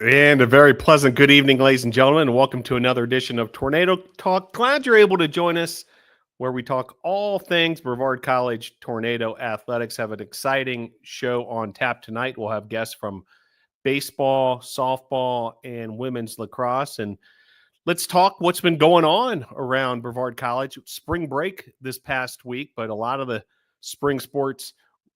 And a very pleasant good evening, ladies and gentlemen, and welcome to another edition of Tornado Talk. Glad you're able to join us where we talk all things Brevard College Tornado Athletics. Have an exciting show on tap tonight. We'll have guests from baseball, softball, and women's lacrosse. And let's talk what's been going on around Brevard College. Spring break this past week, but a lot of the spring sports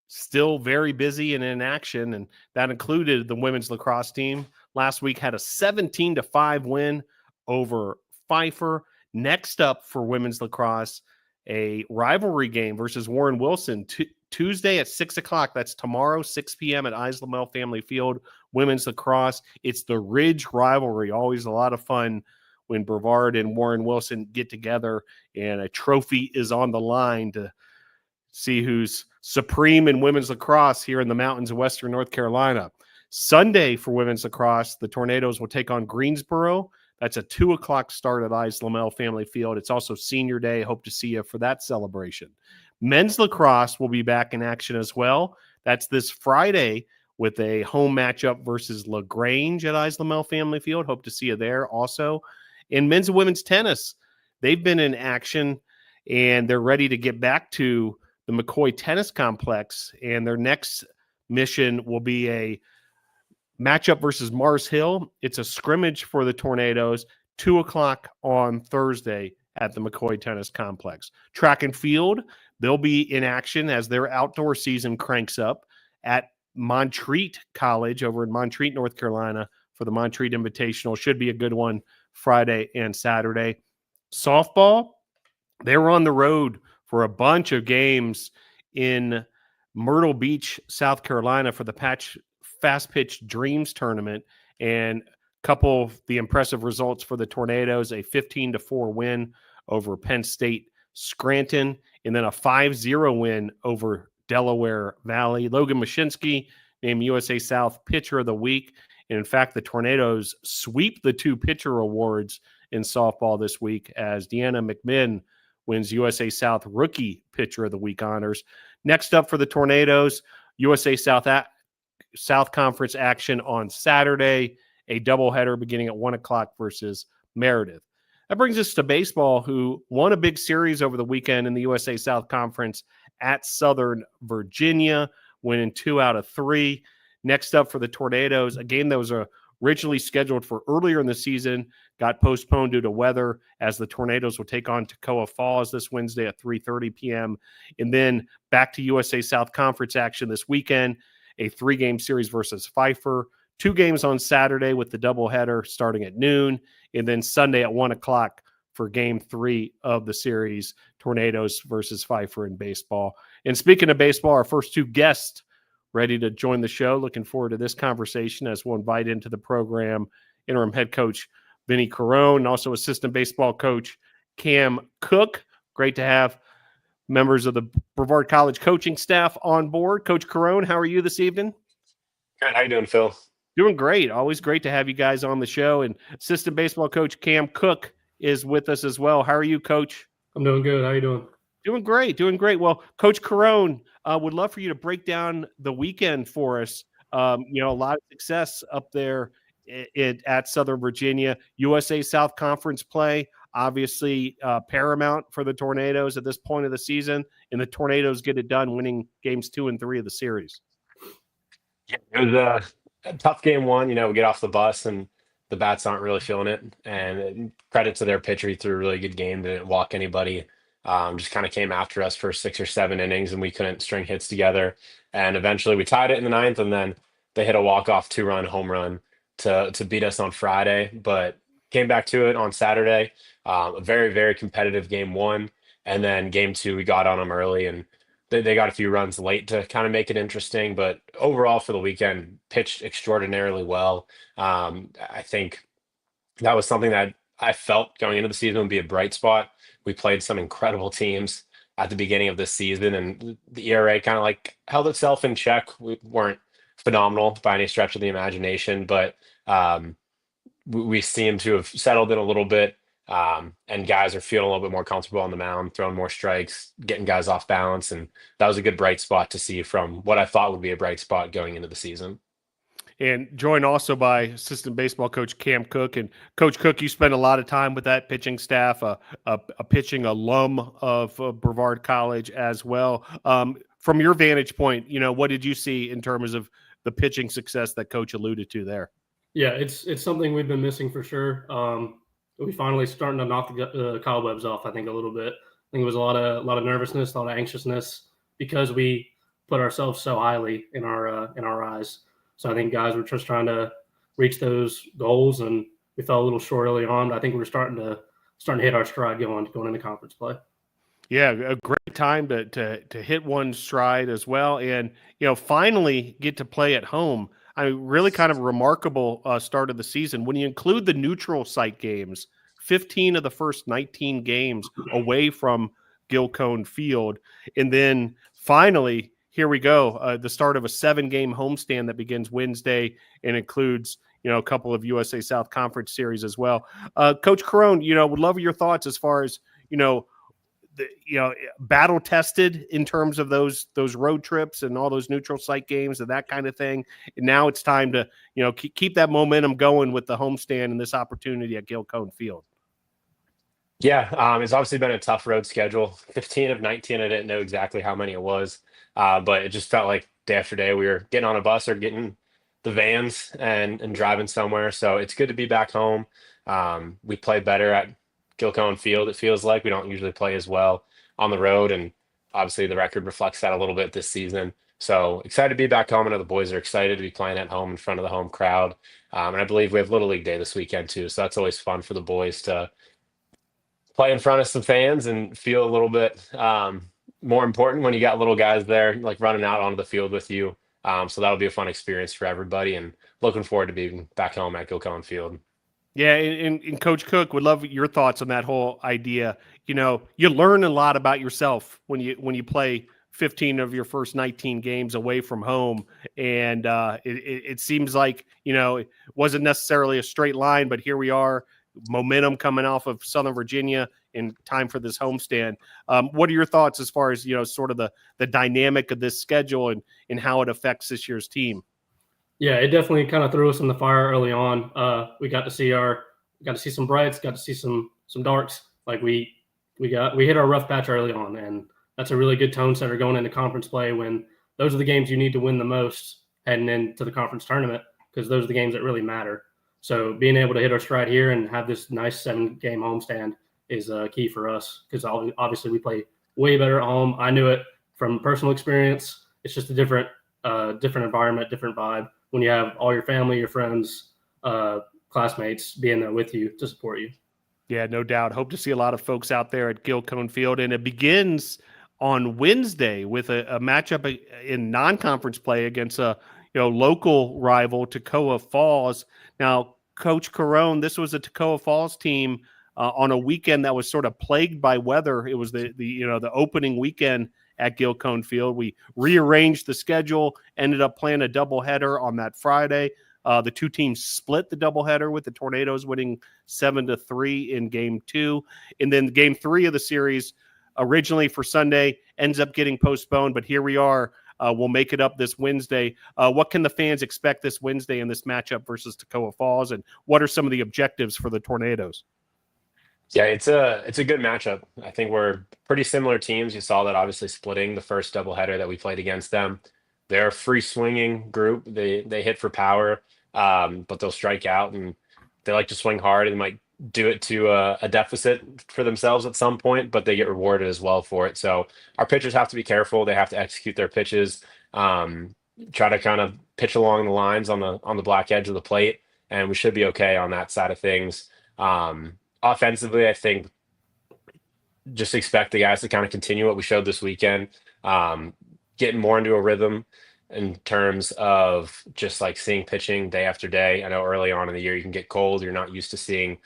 still very busy and in action, and that included the women's lacrosse team. Last week had a 17-5 win over Pfeiffer. Next up for women's lacrosse, a rivalry game versus Warren Wilson Tuesday at 6 o'clock. That's tomorrow, 6 p.m. at Islamel Family Field. Women's lacrosse. It's the Ridge rivalry. Always a lot of fun when Brevard and Warren Wilson get together and a trophy is on the line to see who's supreme in women's lacrosse here in the mountains of Western North Carolina. Sunday for women's lacrosse, the Tornadoes will take on Greensboro. That's a 2 o'clock start at Islamel Family Field. It's also senior day. Hope to see you for that celebration. Men's lacrosse will be back in action as well. That's this Friday with a home matchup versus LaGrange at Islamel Family Field. Hope to see you there also. In men's and women's tennis, they've been in action and they're ready to get back to the McCoy Tennis Complex, and their next mission will be a matchup versus Mars Hill. It's a scrimmage for the Tornadoes, 2 o'clock on Thursday at the McCoy Tennis Complex. Track and field, they'll be in action as their outdoor season cranks up at Montreat College over in Montreat, North Carolina for the Montreat Invitational. Should be a good one Friday and Saturday. Softball, they were on the road for a bunch of games in Myrtle Beach, South Carolina for the Fast Pitch Dreams tournament, and a couple of the impressive results for the Tornadoes, a 15-4 win over Penn State Scranton, and then a 5-0 win over Delaware Valley. Logan Masinsky named USA South Pitcher of the Week, and in fact, the Tornadoes sweep the two pitcher awards in softball this week as Deanna McMinn wins USA South Rookie Pitcher of the Week honors. Next up for the Tornadoes, USA South Conference action on Saturday, a doubleheader beginning at 1 o'clock versus Meredith. That brings us to baseball, who won a big series over the weekend in the USA South Conference at Southern Virginia, winning 2 out of 3. Next up for the Tornadoes, a game that was originally scheduled for earlier in the season, got postponed due to weather as the Tornadoes will take on Toccoa Falls this Wednesday at 3:30 p.m. And then back to USA South Conference action this weekend, a 3-game series versus Pfeiffer, 2 games on Saturday with the doubleheader starting at noon, and then Sunday at 1 o'clock for game 3 of the series, Tornadoes versus Pfeiffer in baseball. And speaking of baseball, our first 2 guests ready to join the show. Looking forward to this conversation as we'll invite into the program interim head coach Vinny Carone and also assistant baseball coach Cam Cook. Great to have members of the Brevard College coaching staff on board. Coach Carone, how are you this evening? Good. How you doing, Phil? Doing great. Always great to have you guys on the show. And assistant baseball coach Cam Cook is with us as well. How are you, Coach? I'm doing good. How you doing? Doing great. Doing great. Well, Coach Carone, would love for you to break down the weekend for us. A lot of success up there at Southern Virginia. USA South Conference play, obviously paramount for the Tornadoes at this point of the season, and the Tornadoes get it done, winning games 2 and 3 of the series. Yeah, it was a tough game 1. We get off the bus and the bats aren't really feeling it. And credit to their pitcher, he threw a really good game. Didn't walk anybody. Just kind of came after us for 6 or 7 innings, and we couldn't string hits together. And eventually we tied it in the 9th, and then they hit a walk-off 2-run home run to beat us on Friday, but came back to it on Saturday. A very, very competitive game 1, and then game 2 we got on them early, and they got a few runs late to kind of make it interesting. But overall for the weekend, pitched extraordinarily well. I think that was something that I felt going into the season would be a bright spot. We played some incredible teams at the beginning of this season, and the ERA kind of like held itself in check. We weren't phenomenal by any stretch of the imagination, but we seem to have settled in a little bit, and guys are feeling a little bit more comfortable on the mound, throwing more strikes, getting guys off balance, and that was a good bright spot to see from what I thought would be a bright spot going into the season. and joined also by assistant baseball coach Cam Cook. And Coach Cook, you spent a lot of time with that pitching staff, a pitching alum of Brevard College as well. From your vantage point, what did you see in terms of the pitching success that Coach alluded to there? Yeah, it's something we've been missing for sure. We finally starting to knock the cobwebs off, I think, a little bit. I think it was a lot of nervousness, a lot of anxiousness because we put ourselves so highly in our eyes. So I think guys were just trying to reach those goals, and we fell a little short early on. But I think we were starting to hit our stride going into conference play. Yeah, a great time to hit one stride as well, and finally get to play at home. I mean, really kind of remarkable start of the season when you include the neutral site games. 15 of the first 19 games away from Gilcone Field, and then finally here we go, the start of a 7-game homestand that begins Wednesday and includes a couple of USA South Conference series as well. Coach Carone, would love your thoughts as far as battle tested in terms of those road trips and all those neutral site games and that kind of thing. And now it's time to keep that momentum going with the homestand and this opportunity at Gilcone Field. Yeah, it's obviously been a tough road schedule. 15 of 19, I didn't know exactly how many it was, but it just felt like day after day we were getting on a bus or getting the vans and driving somewhere. So it's good to be back home. We play better at Gilcone Field. It feels like we don't usually play as well on the road, and obviously the record reflects that a little bit this season. So excited to be back home. I know the boys are excited to be playing at home in front of the home crowd, and I believe we have Little League Day this weekend too. So that's always fun for the boys to play in front of some fans and feel a little bit more important when you got little guys there like running out onto the field with you. So that'll be a fun experience for everybody, and looking forward to being back home at Gilcone Field. Yeah, and Coach Cook, would love your thoughts on that whole idea. You learn a lot about yourself when you play 15 of your first 19 games away from home, and it seems like it wasn't necessarily a straight line, but here we are, momentum coming off of Southern Virginia in time for this homestand. What are your thoughts as far as sort of the dynamic of this schedule and how it affects this year's team? Yeah, it definitely kind of threw us in the fire early on. We got to see some brights, got to see some darks. Like we hit our rough patch early on, and that's a really good tone setter going into conference play when those are the games you need to win the most heading into the conference tournament, because those are the games that really matter. So being able to hit our stride here and have this nice 7-game homestand is key for us, because obviously we play way better at home. I knew it from personal experience. It's just a different environment, different vibe when you have all your family, your friends, classmates being there with you to support you. Yeah, no doubt. Hope to see a lot of folks out there at Gilcone Field, and it begins on Wednesday with a matchup in non-conference play against a local rival, Toccoa Falls. Now, Coach Carone, this was a Toccoa Falls team on a weekend that was sort of plagued by weather. It was the opening weekend at Gilcone Field. We rearranged the schedule, ended up playing a doubleheader on that Friday. The two teams split the doubleheader with the Tornadoes winning 7-3 in game 2. And then game 3 of the series, originally for Sunday, ends up getting postponed. But here we are. We'll make it up this Wednesday. What can the fans expect this Wednesday in this matchup versus Toccoa Falls? And what are some of the objectives for the Tornadoes? Yeah, it's a good matchup. I think we're pretty similar teams. You saw that obviously splitting the first doubleheader that we played against them. They're a free swinging group. They hit for power, but they'll strike out, and they like to swing hard and might do it to a deficit for themselves at some point, but they get rewarded as well for it. So our pitchers have to be careful. They have to execute their pitches, try to kind of pitch along the lines on the black edge of the plate, and we should be okay on that side of things. Offensively, I think just expect the guys to kind of continue what we showed this weekend, getting more into a rhythm in terms of just like seeing pitching day after day. I know early on in the year you can get cold. You're not used to seeing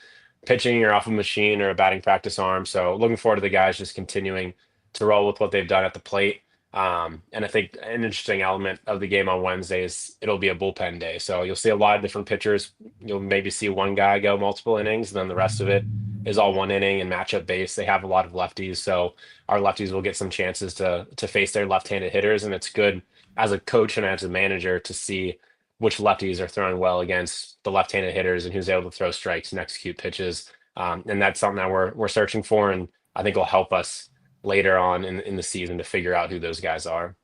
pitching. You're off a machine or a batting practice arm. So looking forward to the guys just continuing to roll with what they've done at the plate. And I think an interesting element of the game on Wednesday is it'll be a bullpen day. So you'll see a lot of different pitchers. You'll maybe see one guy go multiple innings, and then the rest of it is all one inning and matchup based. They have a lot of lefties, so our lefties will get some chances to face their left-handed hitters. And it's good as a coach and as a manager to see which lefties are throwing well against the left-handed hitters and who's able to throw strikes and execute pitches. And that's something that we're searching for, and I think will help us later on in the season to figure out who those guys are.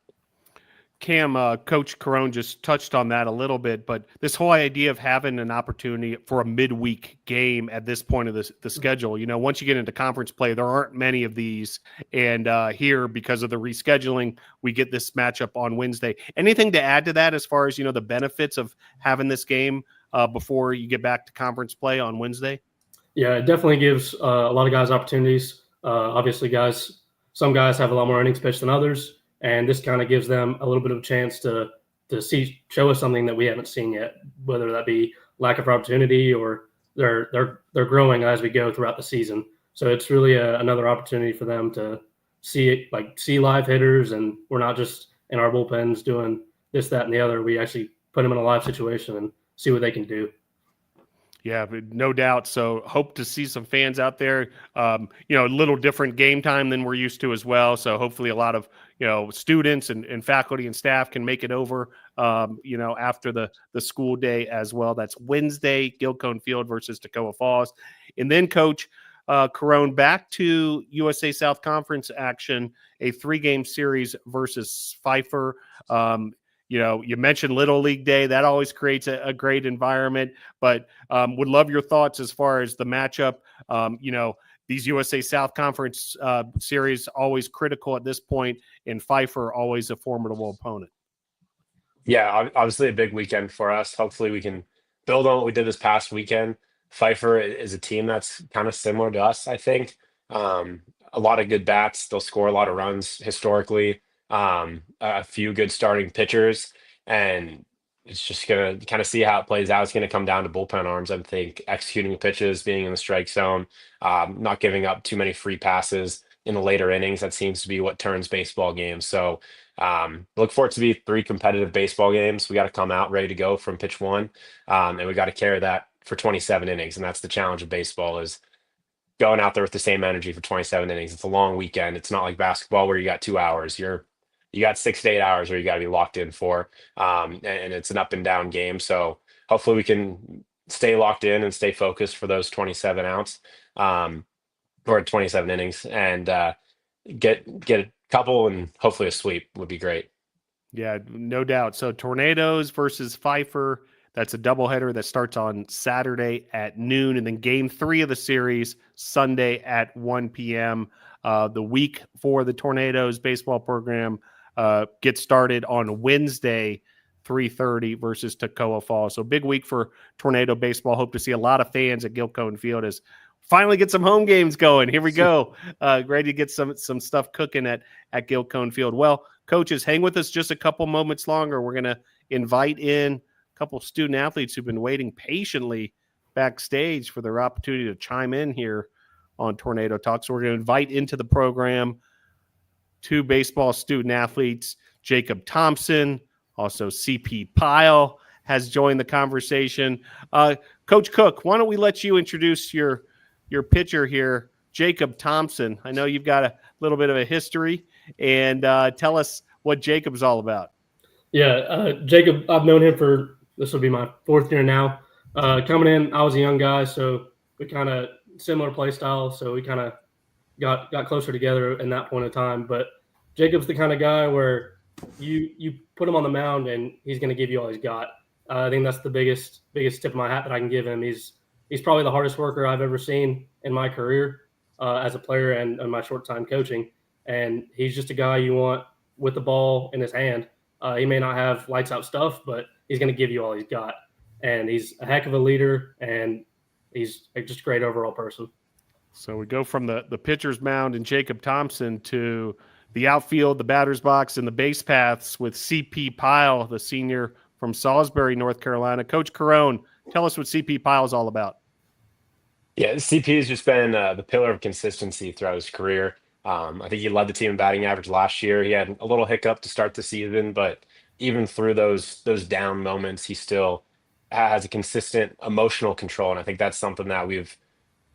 Cam, Coach Carone just touched on that a little bit, but this whole idea of having an opportunity for a midweek game at this point of the schedule, once you get into conference play, there aren't many of these. And here, because of the rescheduling, we get this matchup on Wednesday. Anything to add to that as far as, the benefits of having this game before you get back to conference play on Wednesday? Yeah, it definitely gives a lot of guys opportunities. Obviously, some guys have a lot more innings pitched than others. And this kind of gives them a little bit of a chance to show us something that we haven't seen yet, whether that be lack of opportunity or they're growing as we go throughout the season. So it's really another opportunity for them to see live hitters, and we're not just in our bullpens doing this, that, and the other. We actually put them in a live situation and see what they can do. Yeah, no doubt. So hope to see some fans out there. A little different game time than we're used to as well. So hopefully a lot of, students and faculty and staff can make it over, after the school day as well. That's Wednesday, Gilcone Field versus Toccoa Falls. And then, Coach Carone, back to USA South Conference action, a 3-game series versus Pfeiffer. You mentioned Little League Day. That always creates a great environment, but would love your thoughts as far as the matchup. These USA South Conference series always critical at this point, and Pfeiffer always a formidable opponent. Yeah, obviously a big weekend for us. Hopefully we can build on what we did this past weekend. Pfeiffer is a team that's kind of similar to us, I think. A lot of good bats. They'll score a lot of runs historically. A few good starting pitchers, and it's just going to kind of see how it plays out. It's going to come down to bullpen arms, I think, executing pitches, being in the strike zone, not giving up too many free passes in the later innings. That seems to be what turns baseball games. So look for it to be 3 competitive baseball games. We got to come out ready to go from pitch 1, and we got to carry that for 27 innings. And that's the challenge of baseball, is going out there with the same energy for 27 innings. It's a long weekend. It's not like basketball where you got 2 hours. You got 6 to 8 hours where you got to be locked in for, and it's an up and down game. So hopefully we can stay locked in and stay focused for those 27 outs, or 27 innings, and get a couple, and hopefully a sweep would be great. Yeah, no doubt. So Tornadoes versus Pfeiffer. That's a doubleheader that starts on Saturday at noon, and then game 3 of the series Sunday at 1 p.m. The week for the Tornadoes baseball program gets started on Wednesday, 3:30 versus Toccoa Falls. So big week for Tornado baseball. Hope to see a lot of fans at Gilcone Field as finally get some home games going. Here we go. Ready to get some stuff cooking at Gilcone Field. Well, coaches, hang with us just a couple moments longer. We're going to invite in a couple student athletes who've been waiting patiently backstage for their opportunity to chime in here on Tornado Talk. So we're going to invite into the program 2 baseball student athletes, Jacob Thompson, also CP Pyle has joined the conversation. Coach Cook, why don't we let you introduce your pitcher here, Jacob Thompson. I know you've got a little bit of a history, and tell us what Jacob's all about. Yeah, Jacob, I've known him this will be my 4th year now. Coming in, I was a young guy, so we kind of similar play style, so we kind of got closer together in that point of time. But Jacob's the kind of guy where you put him on the mound and he's going to give you all he's got. I think that's the biggest tip of my hat that I can give him. He's probably the hardest worker I've ever seen in my career as a player and my short time coaching. And he's just a guy you want with the ball in his hand. He may not have lights out stuff, but he's going to give you all he's got. And he's a heck of a leader, and he's just a great overall person. So we go from the pitcher's mound and Jacob Thompson to the outfield, the batter's box, and the base paths with CP Pyle, the senior from Salisbury, North Carolina. Coach Carone, tell us what CP Pyle is all about. Yeah, CP has just been the pillar of consistency throughout his career. I think he led the team in batting average last year. He had a little hiccup to start the season, but even through those down moments, he still has a consistent emotional control. And I think that's something that we've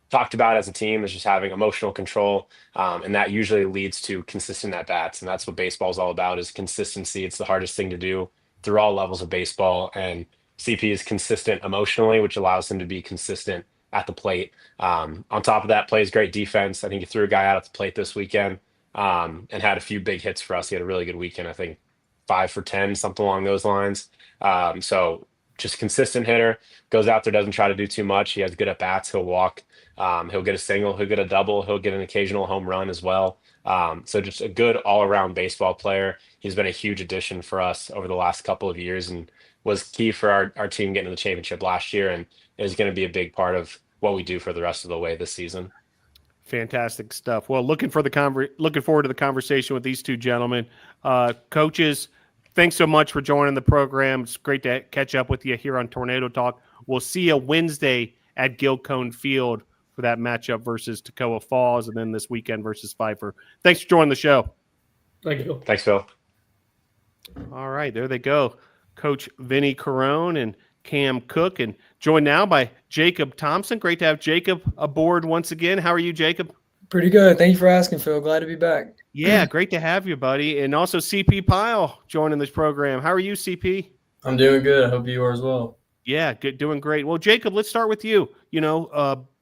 talked about as a team, is just having emotional control. And that usually leads to consistent at-bats. And that's what baseball is all about, is consistency. It's the hardest thing to do through all levels of baseball. And CP is consistent emotionally, which allows him to be consistent at the plate. On top of that, plays great defense. I think he threw a guy out at the plate this weekend, and had a few big hits for us. He had a really good weekend. I think 5 for 10, something along those lines. So just consistent hitter, goes out there, doesn't try to do too much. He has good at bats. He'll walk. He'll get a single. He'll get a double. He'll get an occasional home run as well. So just a good all-around baseball player. He's been a huge addition for us over the last couple of years and was key for our team getting to the championship last year, and is going to be a big part of what we do for the rest of the way this season. Fantastic stuff. Well, looking forward to the conversation with these two gentlemen. Coaches, thanks so much for joining the program. It's great to catch up with you here on Tornado Talk. We'll see you Wednesday at Gilcone Field for that matchup versus Toccoa Falls, and then this weekend versus Pfeiffer. Thanks for joining the show. Thank you. Thanks, Phil. All right, there they go. Coach Vinny Carone and Cam Cook, and joined now by Jacob Thompson. Great to have Jacob aboard once again. How are you, Jacob? Pretty good. Thank you for asking, Phil. Glad to be back. Yeah, great to have you, buddy. And also CP Pyle joining this program. How are you, CP? I'm doing good. I hope you are as well. Yeah, good, doing great. Well, Jacob, let's start with you.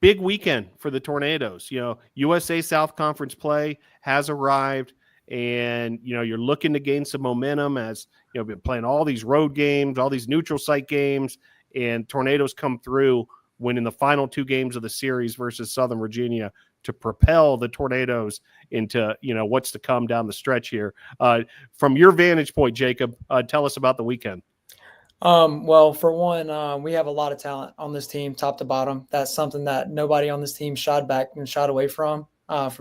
Big weekend for the Tornadoes. USA South Conference play has arrived, and you're looking to gain some momentum as been playing all these road games, all these neutral site games, and Tornadoes come through winning the final 2 games of the series versus Southern Virginia to propel the Tornadoes into what's to come down the stretch here. From your vantage point, Jacob, tell us about the weekend. Well, for one, we have a lot of talent on this team, top to bottom. That's something that nobody on this team shied back and shied away from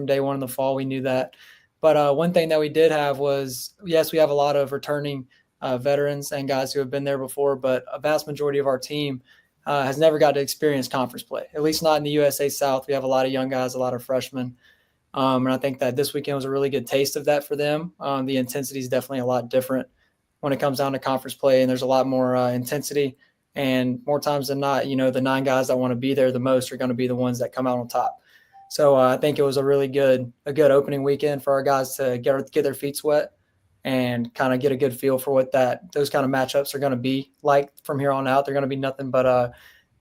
day one in the fall. We knew that. But one thing that we did have was, yes, we have a lot of returning veterans and guys who have been there before, but a vast majority of our team has never got to experience conference play, at least not in the USA South. We have a lot of young guys, a lot of freshmen. And I think that this weekend was a really good taste of that for them. The intensity is definitely a lot different when it comes down to conference play, and there's a lot more intensity. And more times than not, the 9 guys that want to be there the most are going to be the ones that come out on top. So I think it was a really good opening weekend for our guys to get their feet wet and kind of get a good feel for what those kind of matchups are going to be like from here on out. They're going to be nothing but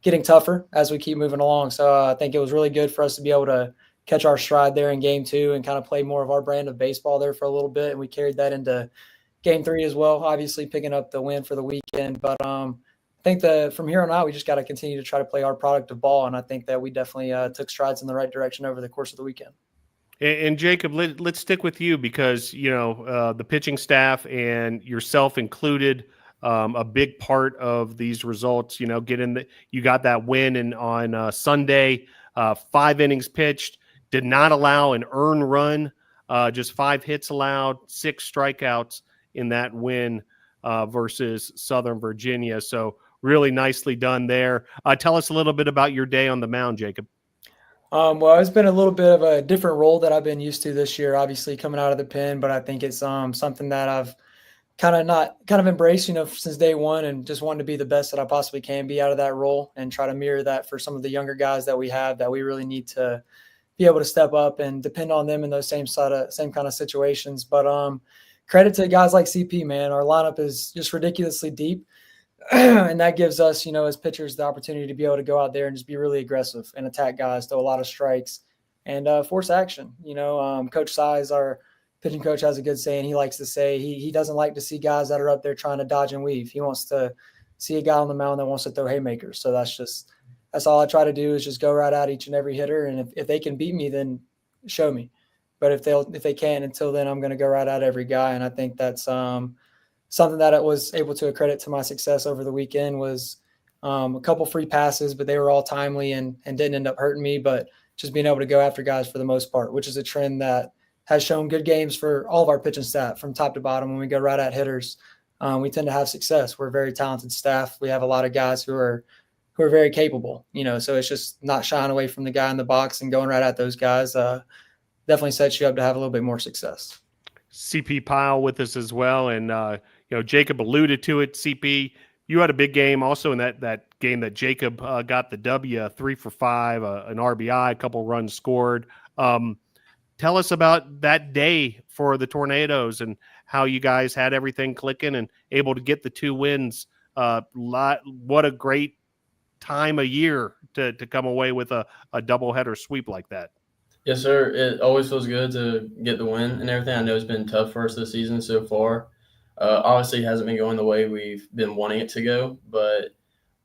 getting tougher as we keep moving along. So I think it was really good for us to be able to catch our stride there in game 2 and kind of play more of our brand of baseball there for a little bit. And we carried that into game 3 as well, obviously picking up the win for the weekend. But I think that from here on out, we just got to continue to try to play our product of ball. And I think that we definitely took strides in the right direction over the course of the weekend. And Jacob, let's stick with you because, the pitching staff and yourself included, a big part of these results, you got that win on Sunday, 5 innings pitched, did not allow an earned run, just 5 hits allowed, 6 strikeouts in that win versus Southern Virginia. So really nicely done there. Tell us a little bit about your day on the mound, Jacob. Well, it's been a little bit of a different role that I've been used to this year, obviously coming out of the pen, but I think it's something that I've kind of embraced, since day one, and just wanting to be the best that I possibly can be out of that role and try to mirror that for some of the younger guys that we have that we really need to be able to step up and depend on them in those same kind of situations. But credit to guys like CP, man. Our lineup is just ridiculously deep. And that gives us, as pitchers, the opportunity to be able to go out there and just be really aggressive and attack guys, throw a lot of strikes, and force action. Coach Size, our pitching coach, has a good saying. He likes to say he doesn't like to see guys that are up there trying to dodge and weave. He wants to see a guy on the mound that wants to throw haymakers. So that's all I try to do is just go right at each and every hitter. And if they can beat me, then show me. But if they can't, until then, I'm going to go right at every guy. And I think that's something that I was able to accredit to my success over the weekend was a couple free passes, but they were all timely and didn't end up hurting me. But just being able to go after guys for the most part, which is a trend that has shown good games for all of our pitching staff from top to bottom. When we go right at hitters, we tend to have success. We're a very talented staff. We have a lot of guys who are very capable, so it's just not shying away from the guy in the box and going right at those guys. Definitely sets you up to have a little bit more success. CP Pyle with us as well. And, Jacob alluded to it. CP, you had a big game also in that game that Jacob got the W, 3 for 5, an RBI, a couple runs scored. Tell us about that day for the Tornadoes and how you guys had everything clicking and able to get the 2 wins. What a great time of year to come away with a doubleheader sweep like that. Yes, sir. It always feels good to get the win and everything. I know it's been tough for us this season so far. Obviously, it hasn't been going the way we've been wanting it to go, but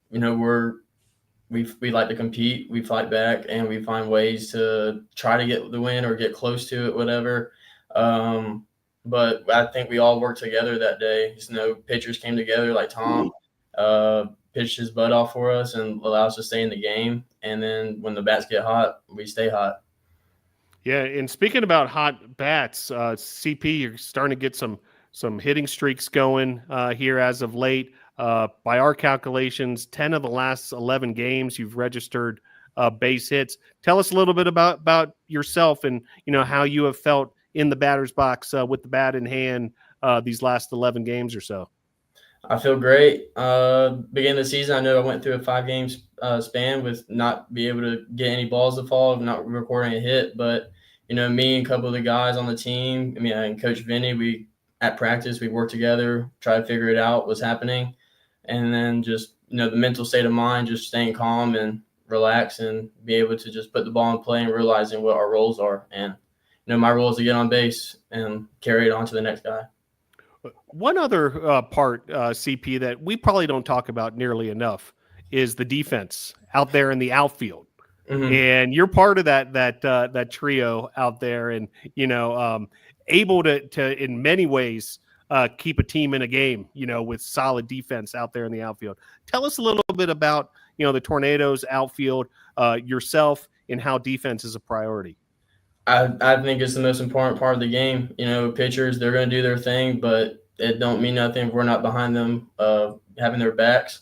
we like to compete, we fight back, and we find ways to try to get the win or get close to it, whatever. But I think we all worked together that day. Pitchers came together like Tom, pitched his butt off for us and allowed us to stay in the game. And then when the bats get hot, we stay hot. Yeah, and speaking about hot bats, CP, you're starting to get some hitting streaks going here as of late. By our calculations, 10 of the last 11 games you've registered base hits. Tell us a little bit about yourself and how you have felt in the batter's box with the bat in hand these last 11 games or so. I feel great. Beginning of the season, I know I went through a 5-game span with not be able to get any balls to fall, not recording a hit. But me and a couple of the guys on the team, and Coach Vinny, at practice we worked together, try to figure it out what's happening, and then just the mental state of mind, just staying calm and relax and be able to just put the ball in play and realizing what our roles are. And my role is to get on base and carry it on to the next guy. One other part, CP, that we probably don't talk about nearly enough is the defense out there in the outfield. Mm-hmm. And you're part of that trio out there, and able to in many ways keep a team in a game, with solid defense out there in the outfield. Tell us a little bit about the Tornadoes outfield, yourself, and how defense is a priority. I think it's the most important part of the game. Pitchers, they're going to do their thing, but it don't mean nothing if we're not behind them having their backs.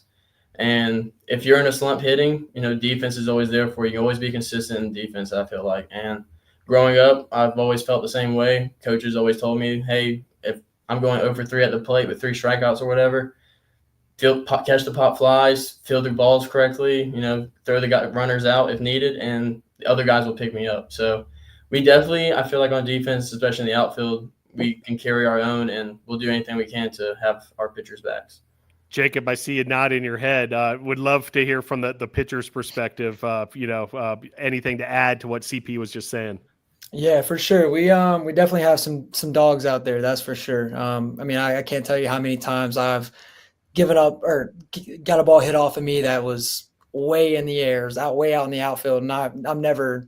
And if you're in a slump hitting, defense is always there for you. You always be consistent in defense, I feel like. And growing up, I've always felt the same way. Coaches always told me, hey, if I'm going 0 for 3 at the plate with 3 strikeouts or whatever, catch the pop flies, field your balls correctly, throw the runners out if needed, and the other guys will pick me up. So we definitely, I feel like on defense, especially in the outfield, we can carry our own, and we'll do anything we can to have our pitchers' backs. Jacob, I see a nod in your head. Would love to hear from the pitcher's perspective. Anything to add to what CP was just saying? Yeah, for sure. We definitely have some dogs out there. That's for sure. I can't tell you how many times I've given up or got a ball hit off of me that was way in the air, way out in the outfield, and I'm never,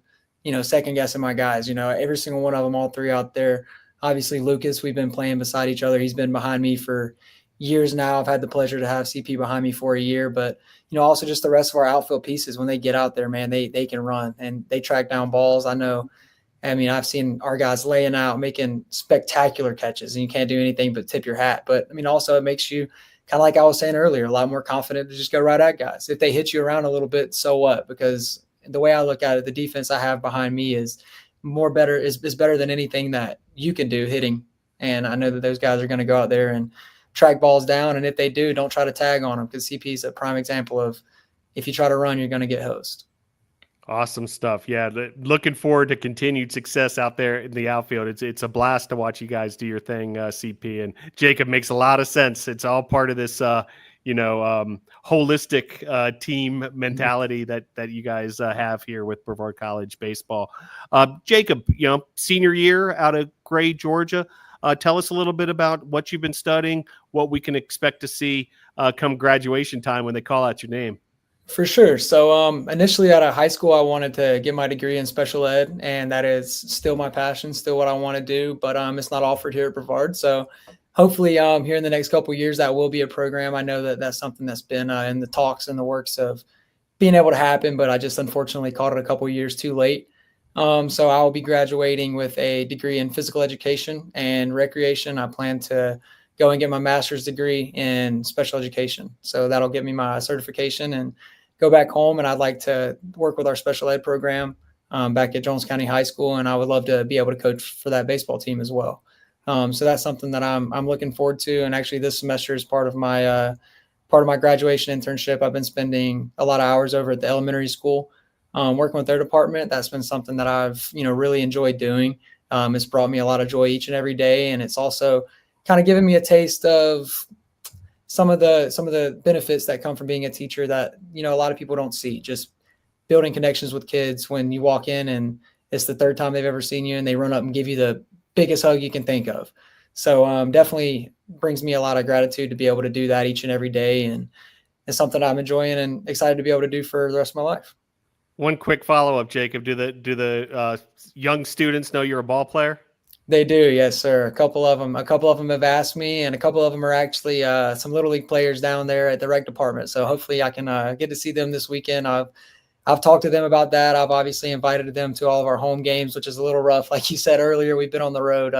second guessing my guys. Every single one of them, all 3 out there. Obviously, Lucas, we've been playing beside each other. He's been behind me for years now. I've had the pleasure to have CP behind me for a year, but also just the rest of our outfield pieces, when they get out there, man, they can run and they track down balls. I've seen our guys laying out, making spectacular catches, and you can't do anything but tip your hat. But also it makes you, kind of like I was saying earlier, a lot more confident to just go right at guys. If they hit you around a little bit, so what? Because the way I look at it, the defense I have behind me is better than anything that you can do hitting. And I know that those guys are going to go out there and track balls down. And if they do, don't try to tag on them, because CP is a prime example of, if you try to run, you're going to get hosed. Awesome stuff. Yeah, looking forward to continued success out there in the outfield. It's a blast to watch you guys do your thing, CP. And Jacob, makes a lot of sense. It's all part of this, holistic team mentality that you guys have here with Brevard College baseball. Jacob, senior year out of Gray, Georgia. Tell us a little bit about what you've been studying, what we can expect to see come graduation time when they call out your name. For sure. So initially out of high school, I wanted to get my degree in special ed, and that is still my passion, still what I want to do, but it's not offered here at Brevard. So hopefully here in the next couple of years, that will be a program. I know that that's something that's been in the talks and the works of being able to happen, but I just unfortunately caught it a couple of years too late. So I will be graduating with a degree in physical education and recreation. I plan to go and get my master's degree in special education. So that'll get me my certification and go back home. And I'd like to work with our special ed program back at Jones County High School. And I would love to be able to coach for that baseball team as well. So that's something that I'm looking forward to. And actually this semester is part of my graduation internship. I've been spending a lot of hours over at the elementary school working with their department. That's been something that I've, really enjoyed doing. It's brought me a lot of joy each and every day. And it's also kind of given me a taste of some of the benefits that come from being a teacher that, a lot of people don't see. Just building connections with kids when you walk in and it's the third time they've ever seen you and they run up and give you the biggest hug you can think of. So definitely brings me a lot of gratitude to be able to do that each and every day. And it's something I'm enjoying and excited to be able to do for the rest of my life. One quick follow-up, Jacob. Do the young students know you're a ball player? They do, yes, sir. A couple of them have asked me, and a couple of them are actually some Little League players down there at the rec department. So hopefully I can get to see them this weekend. I've talked to them about that. I've obviously invited them to all of our home games, which is a little rough. Like you said earlier, we've been on the road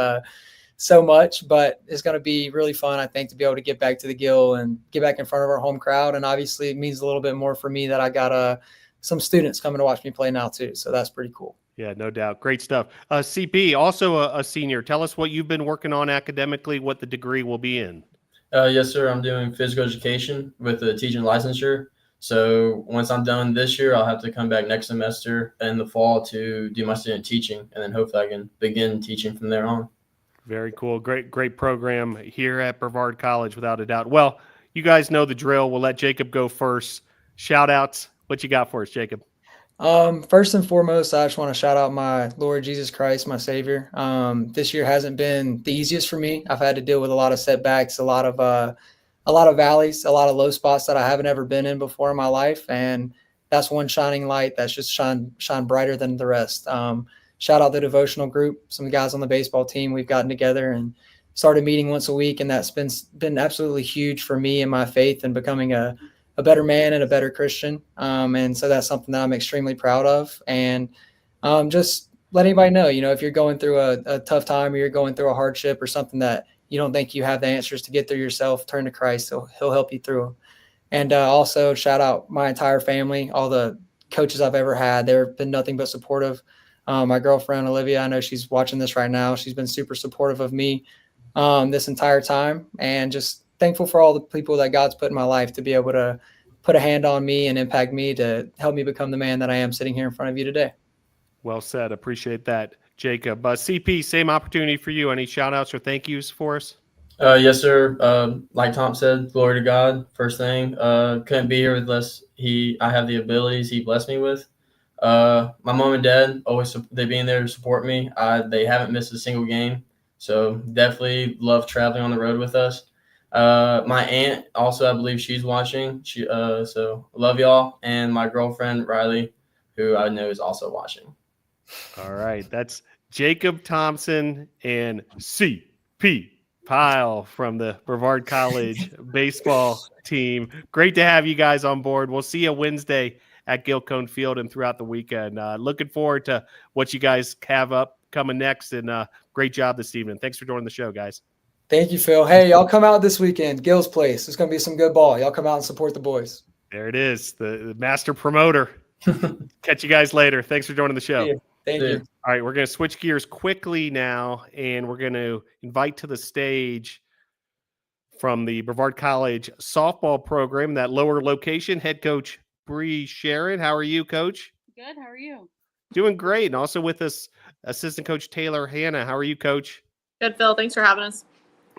so much, but it's going to be really fun, I think, to be able to get back to the Gill and get back in front of our home crowd. And obviously it means a little bit more for me that I got some students coming to watch me play now too. So that's pretty cool. Yeah, no doubt. Great stuff. CP, also a senior. Tell us what you've been working on academically, what the degree will be in. Yes, sir. I'm doing physical education with a teaching licensure. So once I'm done this year, I'll have to come back next semester in the fall to do my student teaching, and then hopefully I can begin teaching from there on. Very cool. Great program here at Brevard College, without a doubt. Well, you guys know the drill. We'll let Jacob go first. Shout outs. What you got for us, Jacob? First and foremost, I just want to shout out my Lord Jesus Christ, my Savior. This year hasn't been the easiest for me. I've had to deal with a lot of setbacks, a lot of valleys, a lot of low spots that I haven't ever been in before in my life. And that's one shining light that's just shine brighter than the rest. Shout out the devotional group, some guys on the baseball team. We've gotten together and started meeting once a week. And that's been absolutely huge for me and my faith and becoming a better man and a better Christian. And so that's something that I'm extremely proud of. And just let anybody know, if you're going through a tough time or you're going through a hardship or something that you don't think you have the answers to get through yourself, turn to Christ. So he'll help you through. And also shout out my entire family, all the coaches I've ever had. They've been nothing but supportive. My girlfriend, Olivia, I know she's watching this right now. She's been super supportive of me this entire time, and just thankful for all the people that God's put in my life to be able to put a hand on me and impact me to help me become the man that I am sitting here in front of you today. Well said. Appreciate that, Jacob. CP, same opportunity for you. Any shout outs or thank yous for us? Yes, sir. Like Tom said, glory to God. First thing, couldn't be here unless I have the abilities he blessed me with. My mom and dad always, they being there to support me. They haven't missed a single game. So definitely love traveling on the road with us. My aunt also, I believe she's watching. So love y'all. And my girlfriend, Riley, who I know is also watching. All right. That's Jacob Thompson and CP Pyle from the Brevard College baseball team. Great to have you guys on board. We'll see you Wednesday at Gilcone Field and throughout the weekend. Looking forward to what you guys have up coming next, and great job this evening. Thanks for joining the show, guys. Thank you, Phil. Hey, y'all come out this weekend. Gill's Place. It's going to be some good ball. Y'all come out and support the boys. There it is, the master promoter. Catch you guys later. Thanks for joining the show. Thank you. All right, we're going to switch gears quickly now, and we're going to invite to the stage from the Brevard College softball program, that lower location, head coach Shearin. How are you, Coach? Good. How are you? Doing great. And also with us, assistant coach Taylor Hanna. How are you, Coach? Good, Phil. Thanks for having us.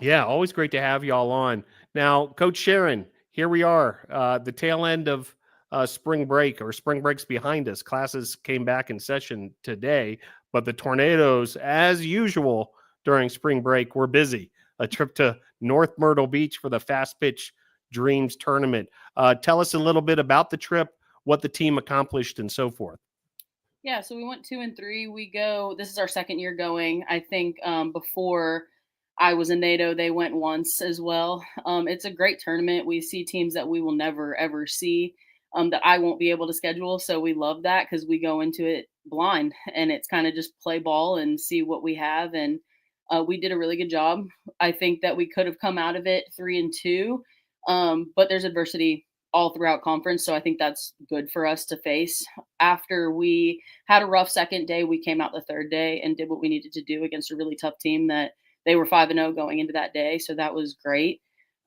Yeah, always great to have you all on. Now, Coach Shearin, here we are, the tail end of spring break, or spring break's behind us. Classes came back in session today, but the Tornadoes, as usual during spring break, were busy. A trip to North Myrtle Beach for the Fast Pitch Dreams tournament. Tell us a little bit about the trip, what the team accomplished, and so forth. Yeah, so we went 2 and 3. This is our second year going. I think before I was in NATO, they went once as well. It's a great tournament. We see teams that we will never, ever see, that I won't be able to schedule. So we love that because we go into it blind, and it's kind of just play ball and see what we have. And we did a really good job. I think that we could have come out of it 3 and 2, but there's adversity all throughout conference. So I think that's good for us to face. After we had a rough second day, we came out the third day and did what we needed to do against a really tough team that they were 5-0 going into that day. So that was great.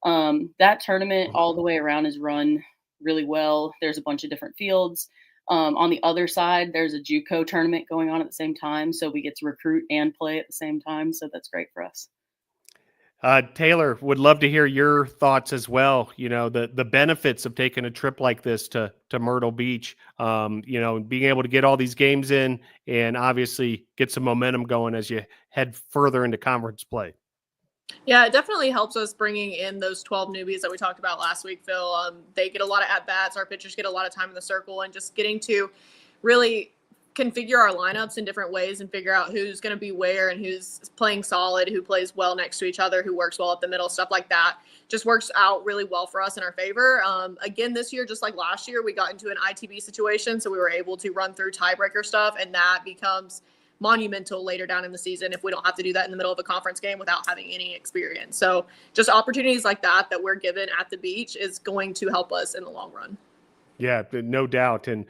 That tournament all the way around is run really well. There's a bunch of different fields. On the other side, there's a JUCO tournament going on at the same time. So we get to recruit and play at the same time. So that's great for us. Taylor, would love to hear your thoughts as well. You know, the benefits of taking a trip like this to Myrtle Beach. You know, being able to get all these games in and obviously get some momentum going as you head further into conference play. Yeah, it definitely helps us bringing in those 12 newbies that we talked about last week, Phil. They get a lot of at-bats. Our pitchers get a lot of time in the circle, and just getting to really configure our lineups in different ways and figure out who's going to be where and who's playing solid, who plays well next to each other, who works well at the middle, stuff like that just works out really well for us in our favor. Again, this year, just like last year, we got into an ITB situation, so we were able to run through tiebreaker stuff, and that becomes monumental later down in the season if we don't have to do that in the middle of a conference game without having any experience. So just opportunities like that we're given at the beach is going to help us in the long run. Yeah, no doubt. And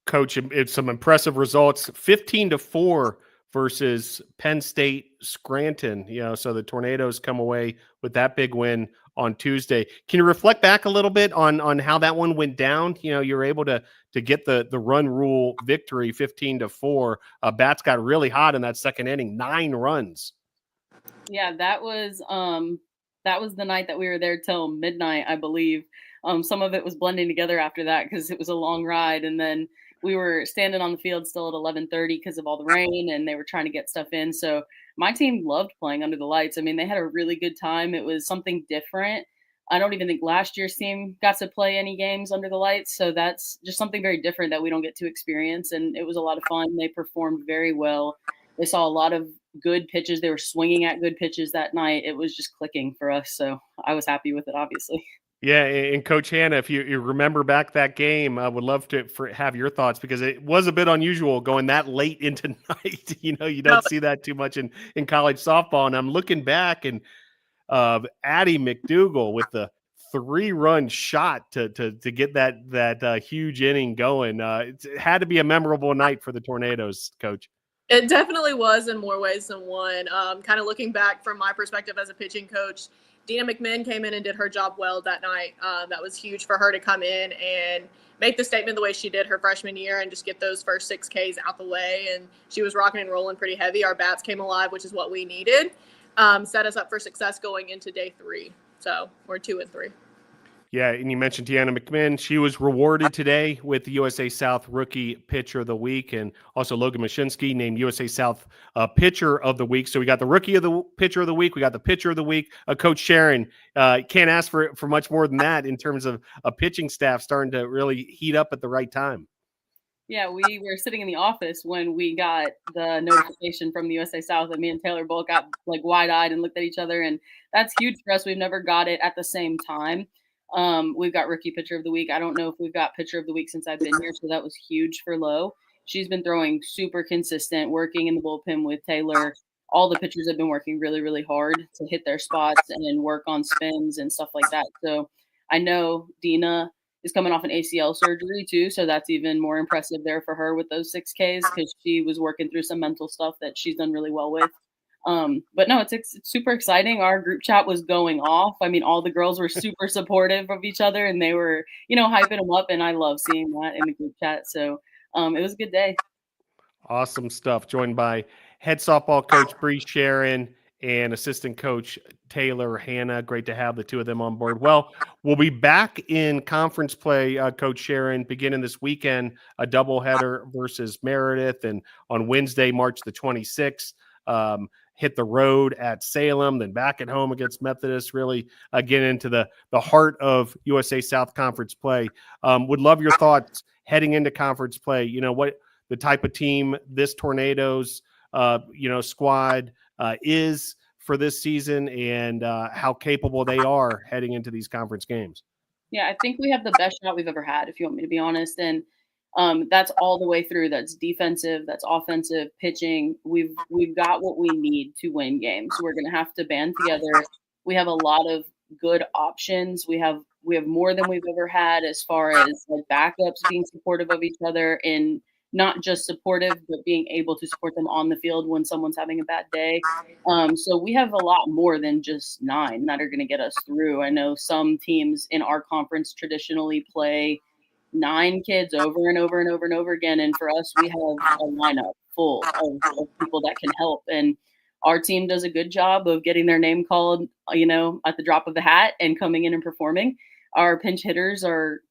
Coach, it's some impressive results, 15-4 versus Penn State Scranton. You know, so the Tornadoes come away with that big win on Tuesday. Can you reflect back a little bit on how that one went down? You know, you're able to get the run rule victory, 15-4. Bats got really hot in that second inning, 9 runs. Yeah, that was the night that we were there till midnight, I believe. Some of it was blending together after that because it was a long ride, and then we were standing on the field still at 11:30 because of all the rain, and they were trying to get stuff in. So my team loved playing under the lights. I mean, they had a really good time. It was something different. I don't even think last year's team got to play any games under the lights. So that's just something very different that we don't get to experience. And it was a lot of fun. They performed very well. They saw a lot of good pitches. They were swinging at good pitches that night. It was just clicking for us. So I was happy with it, obviously. Yeah, and Coach Hannah, if you remember back that game, I would love to have your thoughts because it was a bit unusual going that late into night. You know, you don't see that too much in college softball. And I'm looking back, and Addie McDougal with the 3-run shot to get that huge inning going. It had to be a memorable night for the Tornadoes, Coach. It definitely was in more ways than one. Kind of looking back from my perspective as a pitching coach, Dina McMahon came in and did her job well that night. That was huge for her to come in and make the statement the way she did her freshman year and just get those first 6 Ks out the way. And she was rocking and rolling pretty heavy. Our bats came alive, which is what we needed. Set us up for success going into day 3. So we're 2-3. Yeah, and you mentioned Tiana McMahon. She was rewarded today with the USA South Rookie Pitcher of the Week, and also Logan Masinsky named USA South Pitcher of the Week. So we got the Rookie of the Pitcher of the Week. We got the Pitcher of the Week. Coach Shearin, can't ask for much more than that in terms of a pitching staff starting to really heat up at the right time. Yeah, we were sitting in the office when we got the notification from the USA South, and me and Taylor both got like wide-eyed and looked at each other, and that's huge for us. We've never got it at the same time. We've got Rookie Pitcher of the Week. I don't know if we've got Pitcher of the Week since I've been here, so that was huge for Lo. She's been throwing super consistent, working in the bullpen with Taylor. All the pitchers have been working really, really hard to hit their spots and then work on spins and stuff like that. So I know Dina is coming off an ACL surgery too, so that's even more impressive there for her with those 6 Ks because she was working through some mental stuff that she's done really well with. But no, it's super exciting. Our group chat was going off. I mean, all the girls were super supportive of each other, and they were, hyping them up. And I love seeing that in the group chat. So it was a good day. Awesome stuff. Joined by head softball coach Bree Shearin and assistant coach Taylor Hannah. Great to have the two of them on board. Well, we'll be back in conference play, Coach Shearin, beginning this weekend, a doubleheader versus Meredith, and on Wednesday, March the 26th. Hit the road at Salem, then back at home against Methodist, really get into the heart of USA South Conference play. Would love your thoughts heading into conference play. You know, what the type of team this Tornadoes, squad is for this season and how capable they are heading into these conference games. Yeah, I think we have the best shot we've ever had, if you want me to be honest. And that's all the way through. That's defensive, that's offensive, pitching. We've got what we need to win games. We're going to have to band together. We have a lot of good options. We have more than we've ever had as far as like backups being supportive of each other, and not just supportive, but being able to support them on the field when someone's having a bad day. So we have a lot more than just 9 that are going to get us through. I know some teams in our conference traditionally play 9 kids over and over and over and over again. And for us, we have a lineup full of people that can help. And our team does a good job of getting their name called, at the drop of the hat and coming in and performing. Our pinch hitters are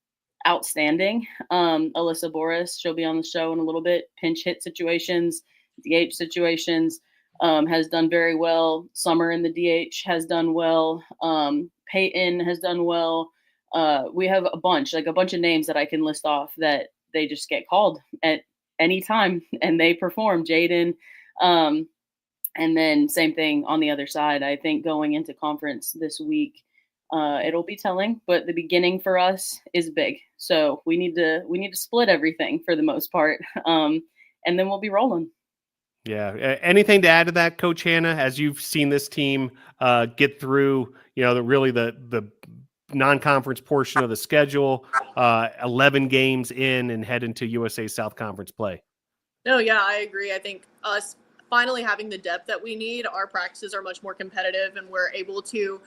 outstanding. Alyssa Boris, she'll be on the show in a little bit. Pinch hit situations, DH situations, has done very well. Summer in the DH has done well. Peyton has done well. We have a bunch of names that I can list off that they just get called at any time and they perform. Jaden. And then same thing on the other side. I think going into conference this week, it'll be telling, but the beginning for us is big. So we need to split everything for the most part. And then we'll be rolling. Yeah. Anything to add to that, Coach Hannah, as you've seen this team get through, the non-conference portion of the schedule, 11 games in and head into USA South Conference play? No, yeah, I agree. I think us finally having the depth that we need, our practices are much more competitive and we're able to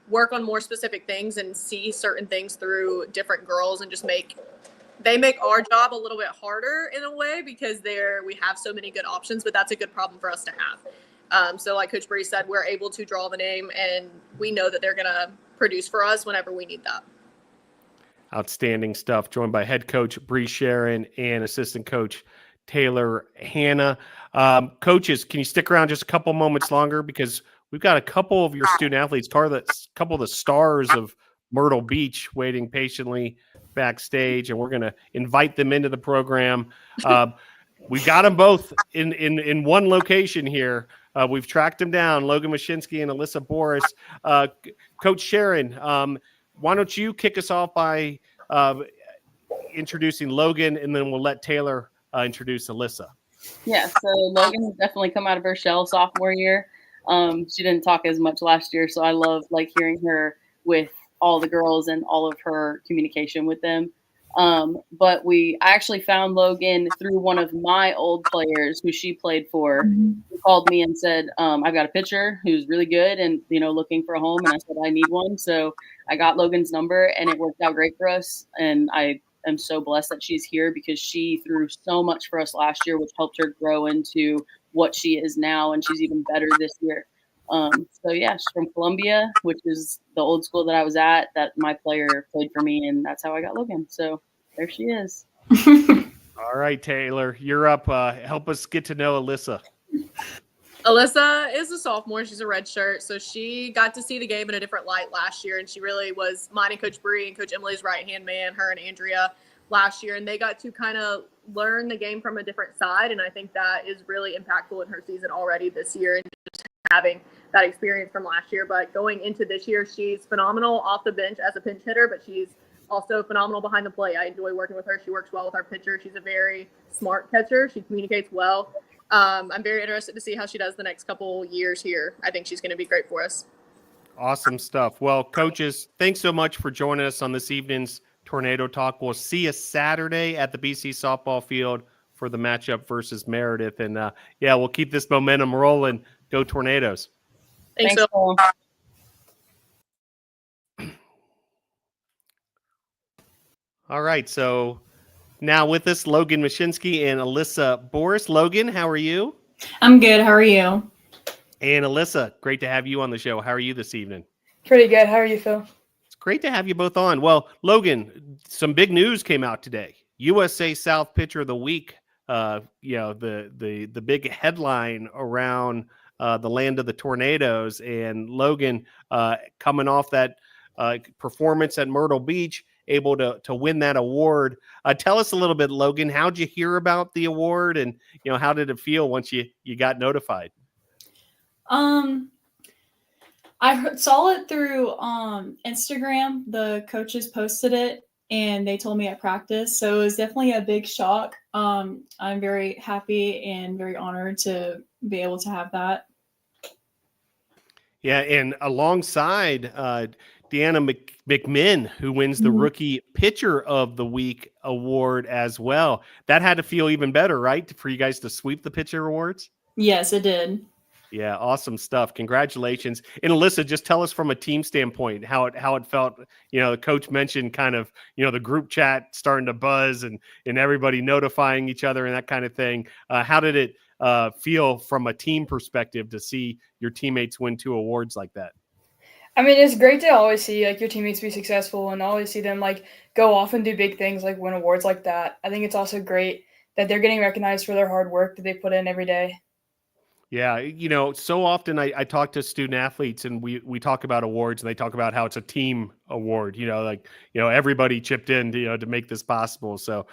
work on more specific things and see certain things through different girls and just make our job a little bit harder in a way because we have so many good options, but that's a good problem for us to have. So like Coach Bree said, we're able to draw the name and we know that they're going to produce for us whenever we need that. Outstanding stuff. Joined by head coach Bree Shearin and assistant coach Taylor Hannah. Coaches, can you stick around just a couple moments longer because we've got a couple of your student athletes, a couple of the stars of Myrtle Beach waiting patiently backstage, and we're going to invite them into the program. We've got them both in one location here. We've tracked them down, Logan Masinsky and Alyssa Boris. Coach Shearin, why don't you kick us off by introducing Logan, and then we'll let Taylor introduce Alyssa. Yeah, so Logan has definitely come out of her shell sophomore year. She didn't talk as much last year, so I love hearing her with all the girls and all of her communication with them. But I actually found Logan through one of my old players who she played for. He called me and said, I've got a pitcher who's really good and, looking for a home. And I said, I need one. So I got Logan's number and it worked out great for us. And I am so blessed that she's here because she threw so much for us last year, which helped her grow into what she is now. And she's even better this year. So yeah, she's from Columbia, which is the old school that I was at, that my player played for me. And that's how I got Logan. So there she is. All right, Taylor, you're up. Help us get to know Alyssa. Alyssa is a sophomore. She's a red shirt. So she got to see the game in a different light last year. And she really was mine and Coach Bree and Coach Emily's right-hand man, her and Andrea last year. And they got to kind of learn the game from a different side. And I think that is really impactful in her season already this year and just having that experience from last year. But going into this year, she's phenomenal off the bench as a pinch hitter, but she's also phenomenal behind the plate. I enjoy working with her. She works well with our pitcher. She's a very smart catcher. She communicates well. I'm very interested to see how she does the next couple years here. I think she's going to be great for us. Awesome stuff. Well, coaches, thanks so much for joining us on this evening's Tornado Talk. We'll see you Saturday at the BC softball field for the matchup versus Meredith. And we'll keep this momentum rolling. Go Tornadoes. Thanks, Phil. All right, so now with us, Logan Masinsky and Alyssa Boris. Logan, how are you? I'm good. How are you? And Alyssa, great to have you on the show. How are you this evening? Pretty good. How are you, Phil? It's great to have you both on. Well, Logan, some big news came out today. USA South Pitcher of the Week. The big headline around the land of the Tornadoes, and Logan coming off that performance at Myrtle Beach, able to win that award. Tell us a little bit, Logan, how'd you hear about the award, and how did it feel once you got notified? I saw it through Instagram. The coaches posted it and they told me at practice, so it was definitely a big shock. I'm very happy and very honored to be able to have that. Yeah, and alongside Deanna McMinn, who wins the Rookie Pitcher of the Week award as well. That had to feel even better, right? For you guys to sweep the pitcher awards? Yes, it did. Yeah, awesome stuff. Congratulations. And Alyssa, just tell us from a team standpoint how it felt. The coach mentioned kind of, the group chat starting to buzz and everybody notifying each other and that kind of thing. How did it feel from a team perspective to see your teammates win 2 awards like that? I mean, it's great to always see like your teammates be successful and always see them like go off and do big things like win awards like that. I think it's also great that they're getting recognized for their hard work that they put in every day. Yeah, so often I talk to student athletes and we talk about awards and they talk about how it's a team award, everybody chipped in to make this possible. So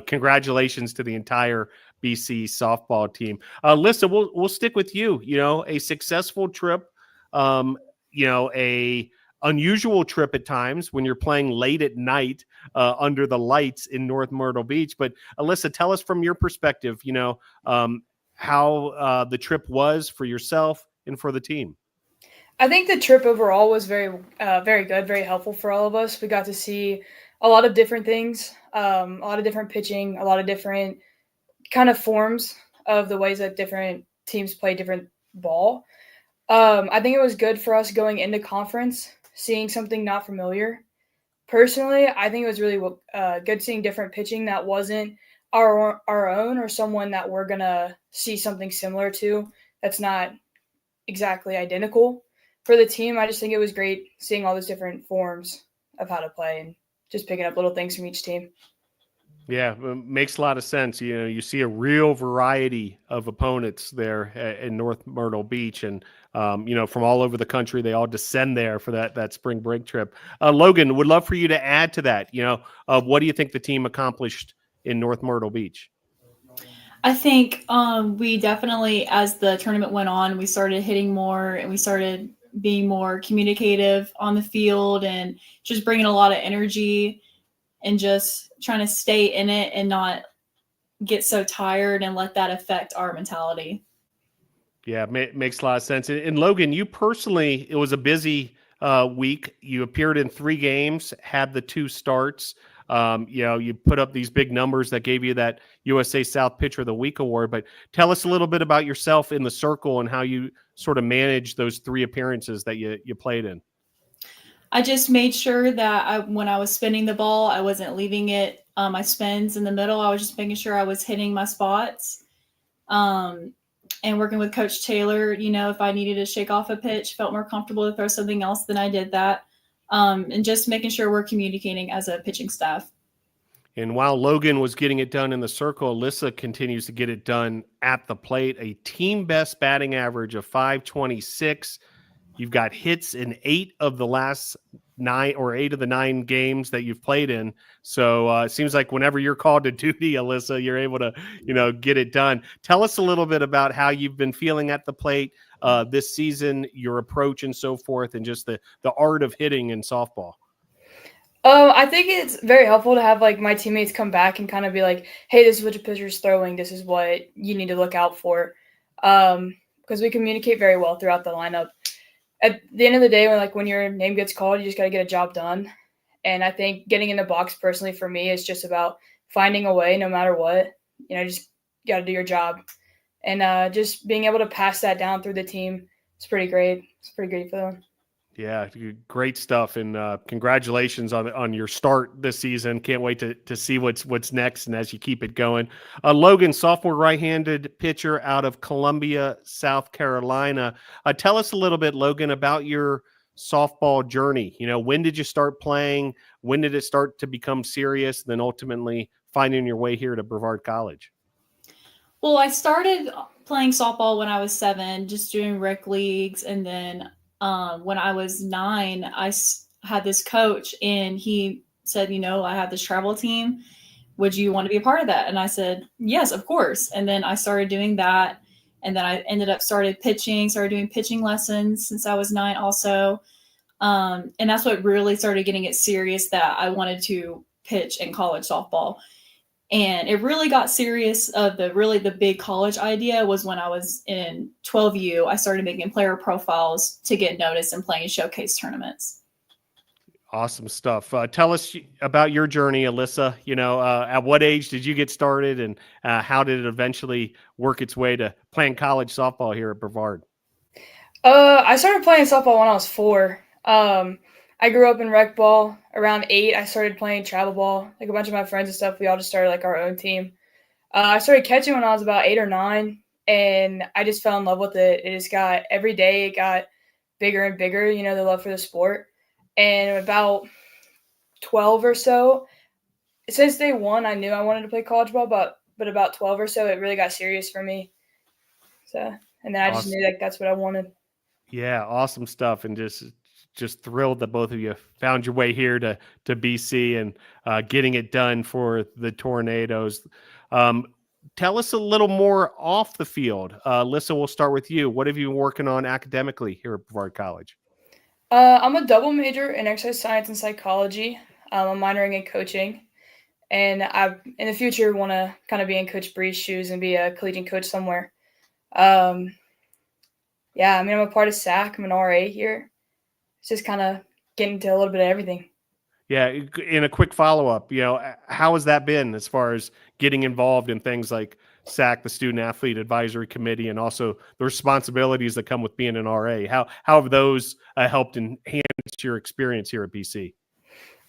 congratulations to the entire BC softball team. Alyssa, we'll stick with you, a successful trip, a unusual trip at times when you're playing late at night under the lights in North Myrtle Beach. But Alyssa, tell us from your perspective, how the trip was for yourself and for the team. I think the trip overall was very, very good, very helpful for all of us. We got to see a lot of different things, a lot of different pitching, a lot of different kind of forms of the ways that different teams play different ball. I think it was good for us going into conference, seeing something not familiar. Personally, I think it was really good seeing different pitching that wasn't our own or someone that we're going to see something similar to that's not exactly identical. For the team, I just think it was great seeing all those different forms of how to play and just picking up little things from each team. Yeah, it makes a lot of sense. You see a real variety of opponents there in North Myrtle Beach, and from all over the country, they all descend there for that spring break trip. Logan, would love for you to add to that. What do you think the team accomplished in North Myrtle Beach? I think we definitely, as the tournament went on, we started hitting more and we started being more communicative on the field and just bringing a lot of energy and just trying to stay in it and not get so tired and let that affect our mentality. Yeah, makes a lot of sense. And Logan, you personally, it was a busy week. You appeared in 3 games, had the 2 starts. You put up these big numbers that gave you that USA South Pitcher of the Week award. But tell us a little bit about yourself in the circle and how you sort of managed those 3 appearances that you played in. I just made sure that when I was spinning the ball, I wasn't leaving it my spins in the middle. I was just making sure I was hitting my spots. And working with Coach Taylor, if I needed to shake off a pitch, felt more comfortable to throw something else, then I did that. And just making sure we're communicating as a pitching staff. And while Logan was getting it done in the circle, Alyssa continues to get it done at the plate. A team best batting average of .526. You've got hits in 8 of the last 9 or 8 of the 9 games that you've played in. So it seems like whenever you're called to duty, Alyssa, you're able to, get it done. Tell us a little bit about how you've been feeling at the plate this season, your approach and so forth, and just the art of hitting in softball. I think it's very helpful to have like my teammates come back and kind of be like, hey, this is what your pitcher's throwing. This is what you need to look out for. Because we communicate very well throughout the lineup. At the end of the day, when your name gets called, you just got to get a job done. And I think getting in the box personally for me is just about finding a way no matter what. Just got to do your job. And just being able to pass that down through the team is pretty great. It's a pretty great feeling. Yeah, great stuff, and congratulations on your start this season. Can't wait to see what's next, and as you keep it going. Logan, sophomore right-handed pitcher out of Columbia, South Carolina. Tell us a little bit, Logan, about your softball journey. When did you start playing? When did it start to become serious? Then ultimately finding your way here to Brevard College. Well, I started playing softball when I was 7, just doing rec leagues, and then when I was 9, I had this coach and he said, I have this travel team. Would you want to be a part of that? And I said, yes, of course. And then I started doing that. And then I started doing pitching lessons since I was 9 also. And that's what really started getting it serious that I wanted to pitch in college softball. And it really got serious. The big college idea was when I was in 12U. I started making player profiles to get noticed and playing in showcase tournaments. Awesome stuff. Tell us about your journey, Alyssa. At what age did you get started, and how did it eventually work its way to playing college softball here at Brevard? I started playing softball when I was 4. I grew up in rec ball. Around 8, I started playing travel ball. Like a bunch of my friends and stuff, we all just started like our own team. I started catching when I was about 8 or 9, and I just fell in love with it. It just got every day it got bigger and bigger, the love for the sport. And about 12 or so, since day one, I knew I wanted to play college ball, but about 12 or so, it really got serious for me. So, and then I just knew that's what I wanted. Yeah, awesome stuff, and just thrilled that both of you found your way here to BC and getting it done for the Tornadoes. Tell us a little more off the field. Alyssa, we'll start with you. What have you been working on academically here at Brevard College? I'm a double major in exercise science and psychology. I'm minoring in coaching, and I, in the future, want to kind of be in Coach Bree's shoes and be a collegiate coach somewhere. Yeah, I'm a part of SAC. I'm an RA here. It's just kind of getting into a little bit of everything. Yeah, in a quick follow-up, how has that been as far as getting involved in things like SAC, the Student Athlete Advisory Committee, and also the responsibilities that come with being an RA? How have those helped enhance your experience here at BC?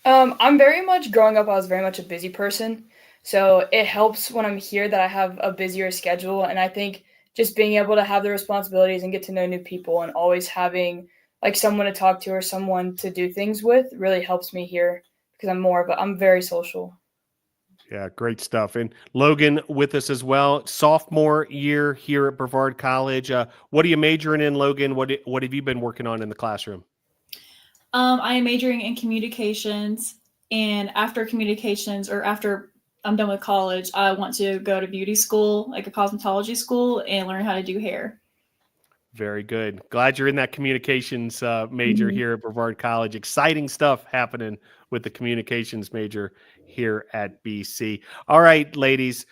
I'm very much growing up. I was very much a busy person, so it helps when I'm here that I have a busier schedule. And I think just being able to have the responsibilities and get to know new people and always having someone to talk to or someone to do things with really helps me here because I'm very social. Yeah, great stuff. And Logan with us as well. Sophomore year here at Brevard College. What are you majoring in, Logan? What have you been working on in the classroom? I am majoring in communications, and after communications, or after I'm done with college, I want to go to beauty school, like a cosmetology school, and learn how to do hair. Very good. Glad you're in that communications major here at Brevard College. Exciting stuff happening with the communications major here at BC. All right, ladies,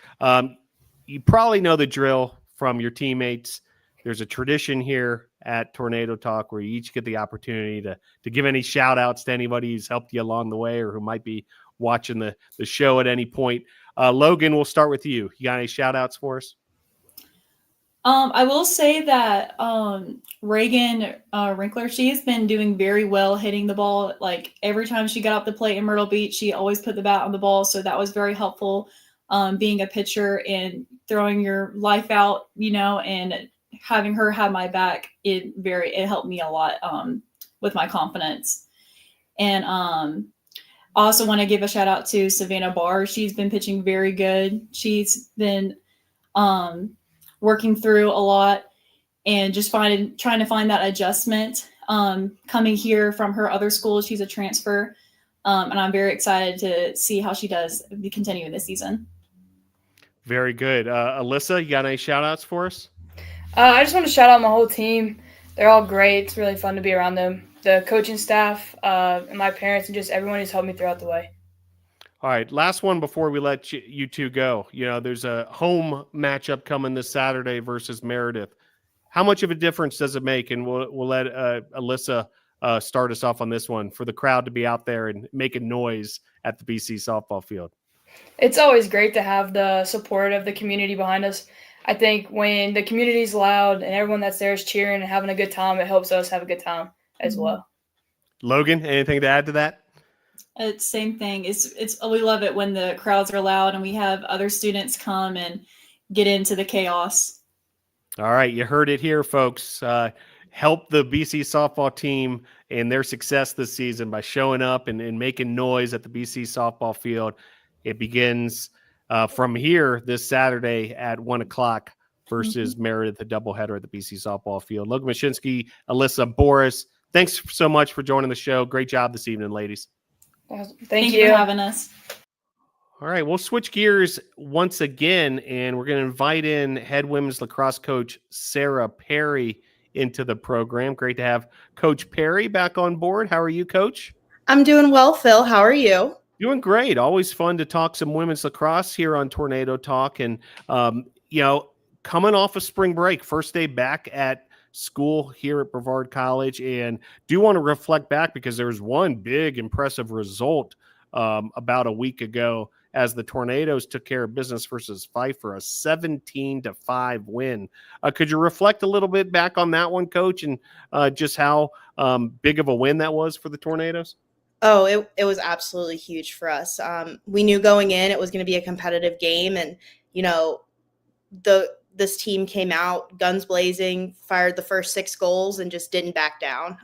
you probably know the drill from your teammates. There's a tradition here at Tornado Talk where you each get the opportunity to give any shout outs to anybody who's helped you along the way or who might be watching the show at any point. Logan, we'll start with you. You got any shout outs for us? I will say that Reagan Rinkler, she has been doing very well hitting the ball. Like every time she got up the plate in Myrtle Beach, she always put the bat on the ball. So that was very helpful, being a pitcher and throwing your life out, and having her have my back. It helped me a lot with my confidence. And I also want to give a shout out to Savannah Barr. She's been pitching very good. She's been working through a lot and just trying to find that adjustment. Coming here from her other school, she's a transfer, and I'm very excited to see how she does continuing this season. Very good. Alyssa, you got any shout outs for us? I just want to shout out my whole team. They're all great. It's really fun to be around them. The coaching staff, and my parents, and just everyone who's helped me throughout the way. All right, last one before we let you two go. There's a home matchup coming this Saturday versus Meredith. How much of a difference does it make? And we'll let Alyssa start us off on this one for the crowd to be out there and making noise at the BC softball field. It's always great to have the support of the community behind us. I think when the community's loud and everyone that's there is cheering and having a good time, it helps us have a good time as well. Logan, anything to add to that? It's same thing. It's we love it when the crowds are loud and we have other students come and get into the chaos. All right, you heard it here, folks. Help the BC softball team and their success this season by showing up and making noise at the BC softball field. It begins from here this Saturday at 1:00 versus Meredith, a doubleheader at the BC softball field. Logan, Masinsky, Alyssa, Boris, thanks so much for joining the show. Great job this evening, ladies. Thank you for having us. All right, we'll switch gears once again, and we're going to invite in head women's lacrosse coach Sarah Perry into the program. Great to have Coach Perry back on board. How are you, Coach? I'm doing well, Phil. How are you? Doing great. Always fun to talk some women's lacrosse here on Tornado Talk. And, coming off of spring break, first day back at school here at Brevard College, and do want to reflect back because there was one big impressive result about a week ago as the Tornadoes took care of business versus Fife for a 17-5 win. Could you reflect a little bit back on that one, Coach, and just how big of a win that was for the Tornadoes? Oh, it was absolutely huge for us. We knew going in it was going to be a competitive game, and the this team came out guns blazing, fired the first 6 goals, and just didn't back down.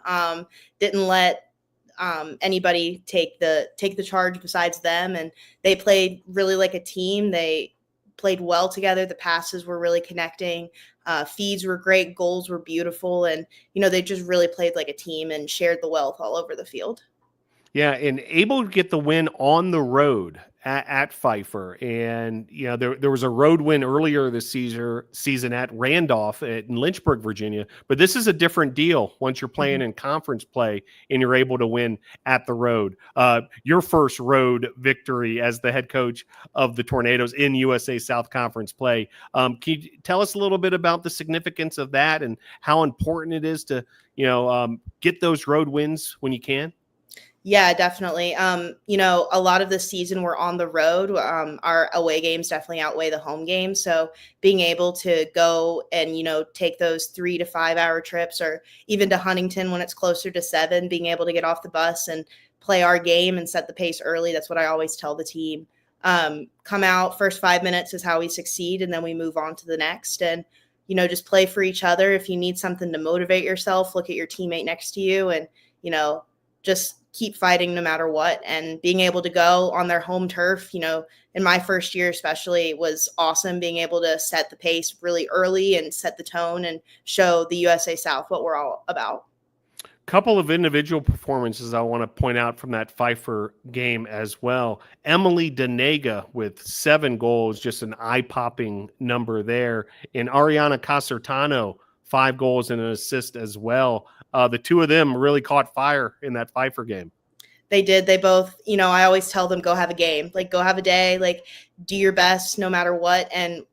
Didn't let anybody take the charge besides them, and they played really like a team. They played well together. The passes were really connecting. Feeds were great. Goals were beautiful, and they just really played like a team and shared the wealth all over the field. Yeah, and able to get the win on the road at Pfeiffer. And, there was a road win earlier this season at Randolph in Lynchburg, Virginia. But this is a different deal once you're playing in conference play and you're able to win at the road. Your first road victory as the head coach of the Tornadoes in USA South Conference play. Can you tell us a little bit about the significance of that and how important it is to, get those road wins when you can? Yeah, definitely. A lot of the season we're on the road. Our away games definitely outweigh the home games. So being able to go and, take those 3 to 5 hour trips, or even to Huntington when it's closer to 7, being able to get off the bus and play our game and set the pace early. That's what I always tell the team. Come out, first 5 minutes is how we succeed, and then we move on to the next. And, just play for each other. If you need something to motivate yourself, look at your teammate next to you and, just keep fighting no matter what. And being able to go on their home turf, in my first year especially, was awesome, being able to set the pace really early and set the tone and show the USA South what we're all about. Couple of individual performances I want to point out from that Pfeiffer game as well. Emily Denega with 7 goals, just an eye-popping number there. And Ariana Casertano, 5 goals and an assist as well. The two of them really caught fire in that Pfeiffer game. They did. They both, I always tell them, go have a game, go have a day, do your best no matter what. And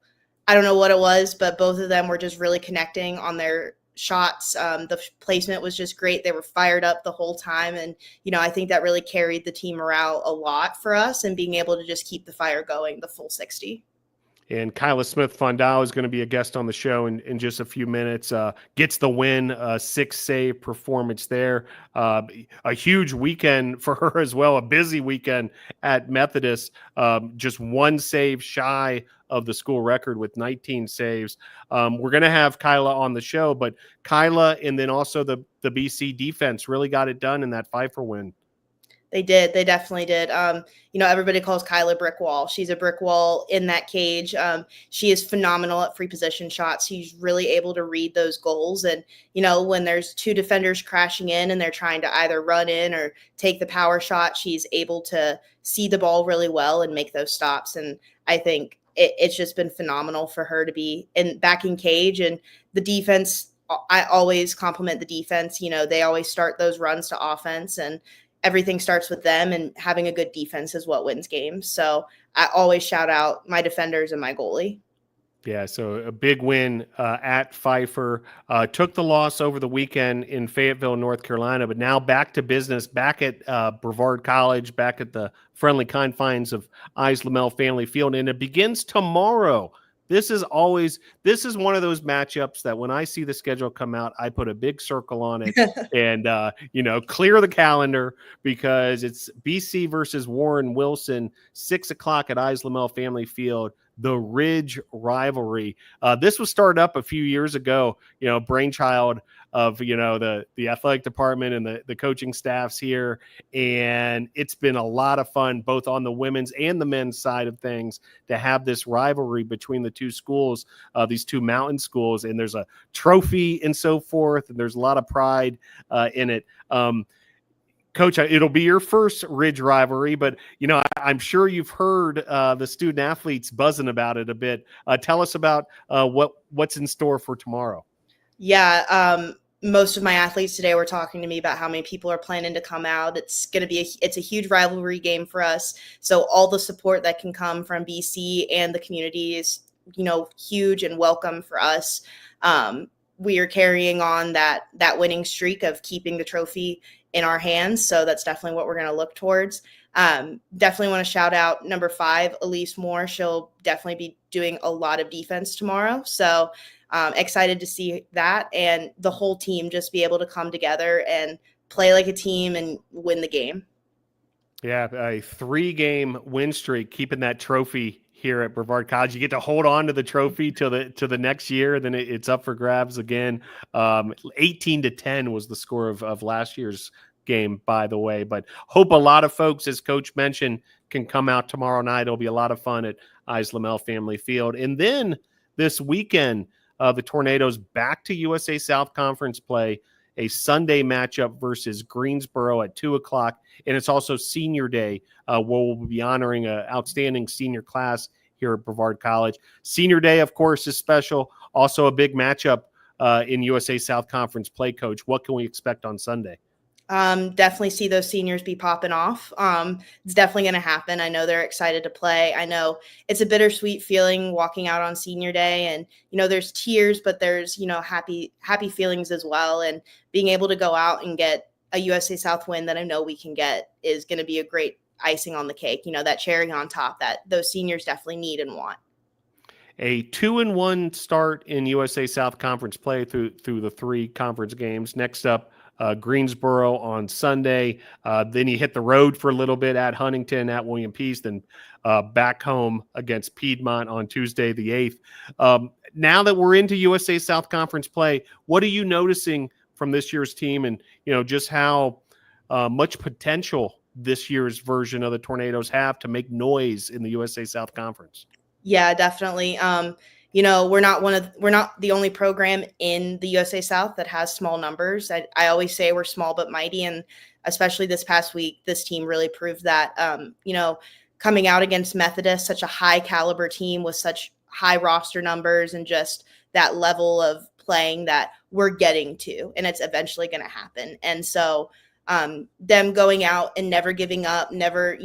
I don't know what it was, but both of them were just really connecting on their shots. The placement was just great. They were fired up the whole time. And, I think that really carried the team morale a lot for us, and being able to just keep the fire going the full 60. And Kyla Smith-Fondall is going to be a guest on the show in just a few minutes. Gets the win, 6-save performance there. A huge weekend for her as well, a busy weekend at Methodist. Just 1 save shy of the school record with 19 saves. We're going to have Kyla on the show, but Kyla and then also the BC defense really got it done in that Pfeiffer win. They did. They definitely did. Everybody calls Kyla brick wall. She's a brick wall in that cage. She is phenomenal at free position shots. She's really able to read those goals. And, when there's 2 defenders crashing in and they're trying to either run in or take the power shot, she's able to see the ball really well and make those stops. And I think it's just been phenomenal for her to be back in cage. And the defense, I always compliment the defense. They always start those runs to offense, and everything starts with them, and having a good defense is what wins games. So I always shout out my defenders and my goalie. Yeah, so a big win at Pfeiffer. Took the loss over the weekend in Fayetteville, North Carolina, but now back to business, back at Brevard College, back at the friendly confines of Lamel Family Field, and it begins tomorrow. This is one of those matchups that when I see the schedule come out, I put a big circle on it and, clear the calendar, because it's BC versus Warren Wilson, 6:00 at Lamel Family Field, the Ridge rivalry. This was started up a few years ago, brainchild of, the athletic department and the coaching staffs here. And it's been a lot of fun, both on the women's and the men's side of things, to have this rivalry between the two schools, these two mountain schools. And there's a trophy and so forth. And there's a lot of pride in it. Coach, it'll be your first Ridge rivalry, but, I'm sure you've heard the student athletes buzzing about it a bit. Tell us about what's in store for tomorrow. Yeah, most of my athletes today were talking to me about how many people are planning to come out. It's a huge rivalry game for us. So all the support that can come from BC and the community is, huge and welcome for us. We are carrying on that winning streak of keeping the trophy in our hands. So that's definitely what we're going to look towards. Definitely want to shout out number 5, Elise Moore. She'll definitely be doing a lot of defense tomorrow. So excited to see that, and the whole team just be able to come together and play like a team and win the game. Yeah, a 3-game win streak, keeping that trophy here at Brevard College. You get to hold on to the trophy to the next year, then it's up for grabs again. 18-10 was the score of last year's game, by the way. But hope a lot of folks, as Coach mentioned, can come out tomorrow night. It'll be a lot of fun at Islamel Family Field. And then this weekend, the Tornadoes back to USA South Conference play, a Sunday matchup versus Greensboro at 2:00. And it's also Senior Day, where we'll be honoring an outstanding senior class here at Brevard College. Senior Day, of course, is special. Also a big matchup in USA South Conference play, Coach. What can we expect on Sunday? Definitely see those seniors be popping off. It's definitely going to happen. I know they're excited to play. I know it's a bittersweet feeling walking out on Senior Day, and there's tears, but there's happy feelings as well. And being able to go out and get a USA South win that I know we can get is going to be a great icing on the cake. That cherry on top that those seniors definitely need and want. A 2-1 start in USA South Conference play through the 3 conference games. Next up, Greensboro on Sunday. Then you hit the road for a little bit at Huntington, at William Peace, then back home against Piedmont on Tuesday the 8th. Now that we're into USA South Conference play, what are you noticing from this year's team, and just how much potential this year's version of the Tornadoes have to make noise in the USA South Conference? Yeah, definitely. We're not the only program in the USA South that has small numbers. I always say we're small but mighty, and especially this past week, this team really proved that. Coming out against Methodist, such a high caliber team with such high roster numbers and just that level of playing that we're getting to, and it's eventually going to happen. And so them going out and never giving up, never,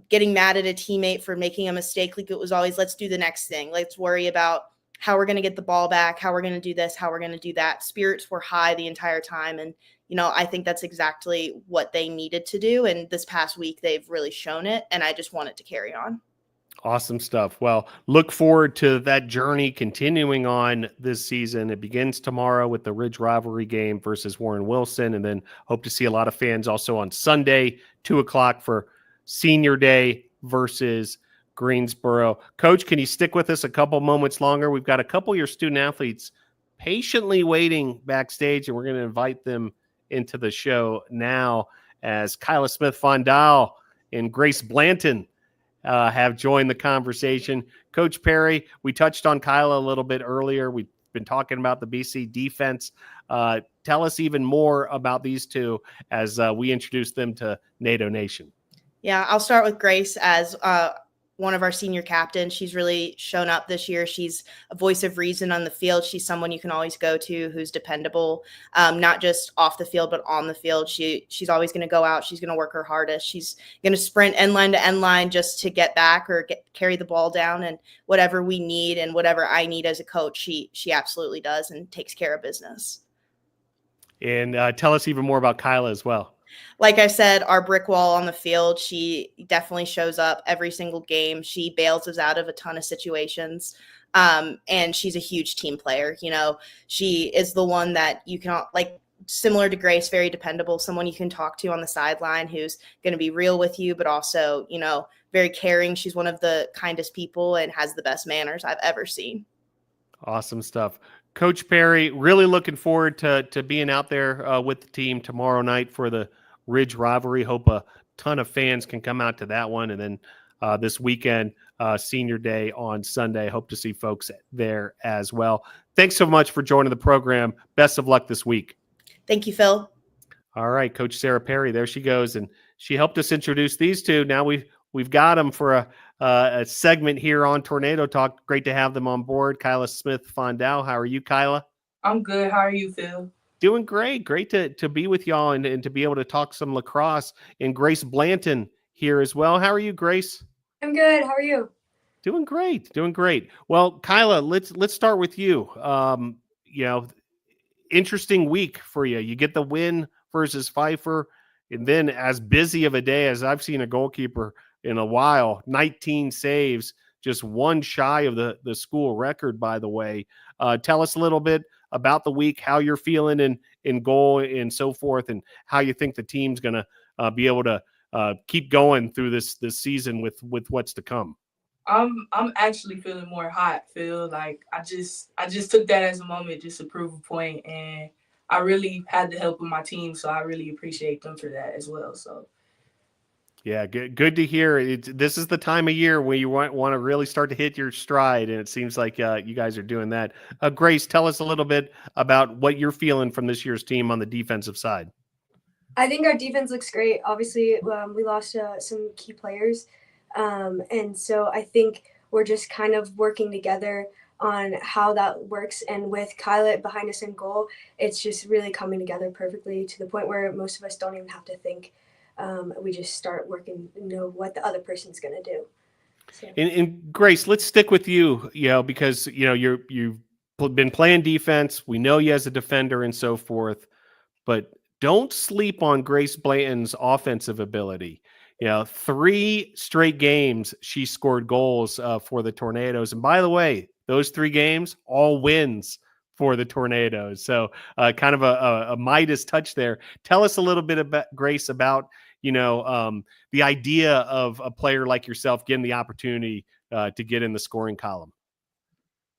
getting mad at a teammate for making a mistake. Like, it was always, let's do the next thing. Let's worry about how we're going to get the ball back, how we're going to do this, how we're going to do that. Spirits were high the entire time. And, I think that's exactly what they needed to do. And this past week, they've really shown it. And I just want it to carry on. Awesome stuff. Well, look forward to that journey continuing on this season. It begins tomorrow with the Ridge rivalry game versus Warren Wilson. And then hope to see a lot of fans also on Sunday, 2:00 for Senior Day versus Greensboro. Coach, can you stick with us a couple moments longer? We've got a couple of your student athletes patiently waiting backstage, and we're going to invite them into the show now as Kyla Smith-Fondall and Grace Blanton have joined the conversation. Coach Perry, we touched on Kyla a little bit earlier. We've been talking about the BC defense. Tell us even more about these two as we introduce them to NATO Nation. Yeah, I'll start with Grace as one of our senior captains. She's really shown up this year. She's a voice of reason on the field. She's someone you can always go to who's dependable, not just off the field, but on the field. She's always going to go out. She's going to work her hardest. She's going to sprint end line to end line just to get back or carry the ball down. And whatever we need and whatever I need as a coach, she absolutely does and takes care of business. And tell us even more about Kyla as well. Like I said, our brick wall on the field, she definitely shows up every single game. She bails us out of a ton of situations. And she's a huge team player. She is the one that you can, like, similar to Grace, very dependable, someone you can talk to on the sideline who's going to be real with you, but also, very caring. She's one of the kindest people and has the best manners I've ever seen. Awesome stuff. Coach Perry, really looking forward to being out there with the team tomorrow night for the Ridge rivalry. Hope a ton of fans can come out to that one. And then this weekend, Senior Day on Sunday. Hope to see folks there as well. Thanks so much for joining the program. Best of luck this week. Thank you, Phil. All right, Coach Sarah Perry, there she goes. And she helped us introduce these two. Now we've got them for a segment here on Tornado Talk. Great to have them on board. Kyla Smith-Fondall. How are you, Kyla? I'm good. How are you, Phil? Doing great. Great to be with y'all and to be able to talk some lacrosse. And Grace Blanton here as well. How are you, Grace? I'm good. How are you? Doing great. Doing great. Well, Kyla, let's start with you. Interesting week for you. You get the win versus Pfeiffer, and then as busy of a day as I've seen a goalkeeper in a while, 19 saves, just one shy of the school record, by the way. Tell us a little bit about the week, how you're feeling in goal and so forth, and how you think the team's going to be able to keep going through this season with what's to come. I'm actually feeling more hot, Phil. Like I just took that as a moment just to prove a point, and I really had the help of my team, so I really appreciate them for that as well. So Yeah, good to hear. This is the time of year where you want to really start to hit your stride, and it seems like you guys are doing that. Grace, tell us a little bit about what you're feeling from this year's team on the defensive side. I think our defense looks great. Obviously, we lost some key players, and so I think we're just kind of working together on how that works. And with Kyla behind us in goal, it's just really coming together perfectly to the point where most of us don't even have to think. We just start working, know what the other person's going to do. So. And Grace, let's stick with you, because you've been playing defense. We know you as a defender and so forth, but don't sleep on Grace Blanton's offensive ability. 3 straight games she scored goals for the Tornadoes, and by the way, those 3 games all wins for the Tornadoes. So kind of a Midas touch there. Tell us a little bit about Grace, about the idea of a player like yourself getting the opportunity to get in the scoring column.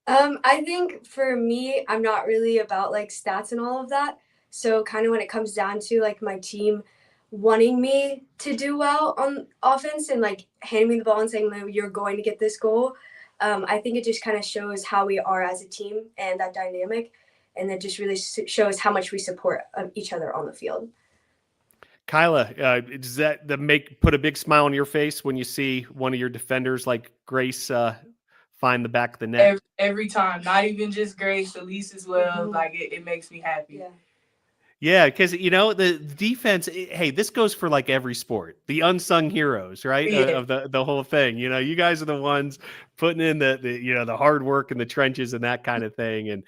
I think for me, I'm not really about like stats and all of that. So kind of when it comes down to like my team wanting me to do well on offense and like handing me the ball and saying, you're going to get this goal. I think it just kind of shows how we are as a team and that dynamic. And it just really shows how much we support each other on the field. Kyla, does that put a big smile on your face when you see one of your defenders like Grace find the back of the net? Every time, not even just Grace, Alyssa as well. Mm-hmm. Like it makes me happy. Yeah, because the defense. Hey, this goes for like every sport. The unsung heroes, right? Yeah. Of the whole thing. You guys are the ones putting in the hard work in the trenches and that kind of thing. And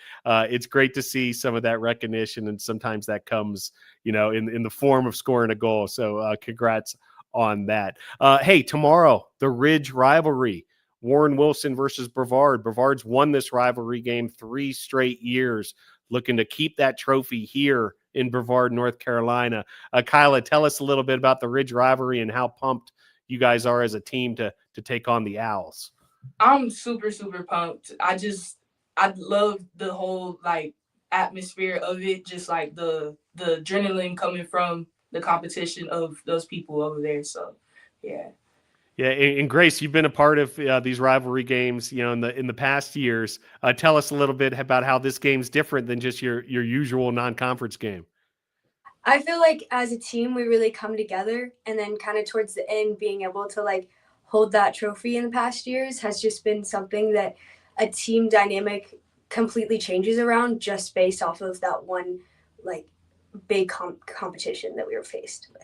it's great to see some of that recognition. And sometimes that comes, in the form of scoring a goal. So congrats on that. Hey, tomorrow the Ridge rivalry. Warren Wilson versus Brevard. Brevard's won this rivalry game 3 straight years, looking to keep that trophy here in Brevard, North Carolina. Kyla, tell us a little bit about the Ridge rivalry and how pumped you guys are as a team to take on the Owls. I'm super, super pumped. I love the whole like atmosphere of it, just like the adrenaline coming from the competition of those people over there. So, yeah. Yeah, and Grace, you've been a part of these rivalry games, in the past years. Tell us a little bit about how this game's different than just your usual non-conference game. I feel like as a team, we really come together, and then kind of towards the end, being able to like hold that trophy in the past years has just been something that a team dynamic completely changes around just based off of that one like big competition that we were faced with.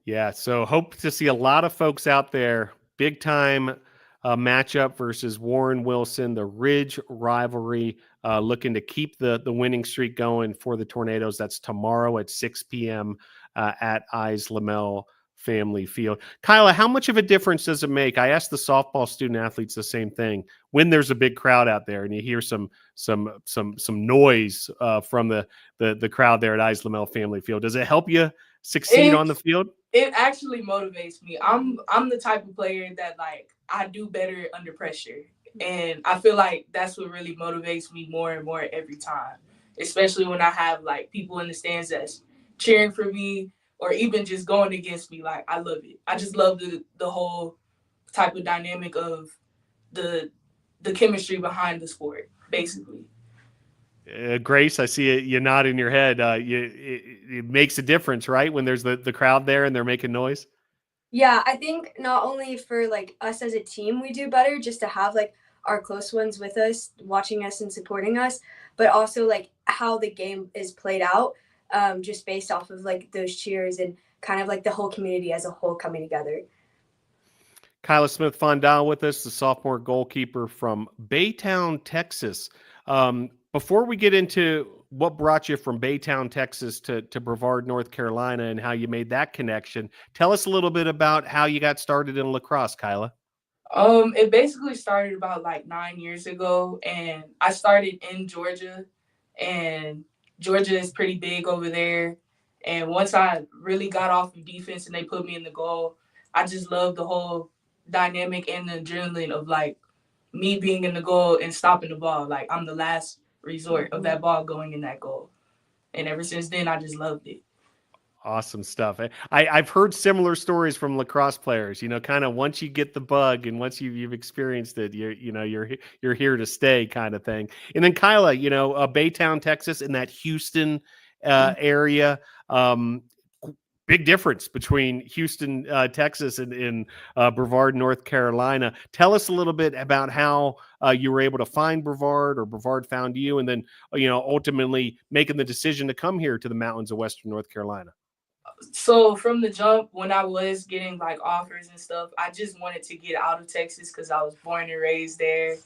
Yeah, so hope to see a lot of folks out there. Big time matchup versus Warren Wilson, the Ridge rivalry, looking to keep the winning streak going for the Tornadoes. That's tomorrow at 6 p.m. At Lamel Family Field. Kyla, how much of a difference does it make? I asked the softball student athletes the same thing. When there's a big crowd out there and you hear some noise from the crowd there at Lamel Family Field, does it help you succeed on the field? It actually motivates me. I'm the type of player that like I do better under pressure, and I feel like that's what really motivates me more and more every time. Especially when I have like people in the stands that's cheering for me or even just going against me. Like I love it. I just love the whole type of dynamic of the chemistry behind the sport, basically. Grace, I see you nodding your head. It makes a difference, right? When there's the crowd there and they're making noise. Yeah, I think not only for like us as a team, we do better just to have like our close ones with us, watching us and supporting us, but also like how the game is played out, just based off of like those cheers and kind of like the whole community as a whole coming together. Kyla Smith-Fondall with us, the sophomore goalkeeper from Baytown, Texas. Before we get into what brought you from Baytown, Texas to Brevard, North Carolina, and how you made that connection, tell us a little bit about how you got started in lacrosse, Kyla. It basically started about like 9 years ago, and I started in Georgia, and Georgia is pretty big over there. And once I really got off of defense and they put me in the goal, I just loved the whole dynamic and the adrenaline of like me being in the goal and stopping the ball. Like I'm the last resort of that ball going in that goal. And ever since then, I just loved it. Awesome stuff. I've heard similar stories from lacrosse players. Kind of once you get the bug and once you've experienced it, you're here to stay, kind of thing. And then Kyla, Baytown, Texas, in that Houston area. Big difference between Houston, Texas, and Brevard, North Carolina. Tell us a little bit about how you were able to find Brevard, or Brevard found you, and then ultimately making the decision to come here to the mountains of Western North Carolina. So from the jump, when I was getting like offers and stuff, I just wanted to get out of Texas because I was born and raised there.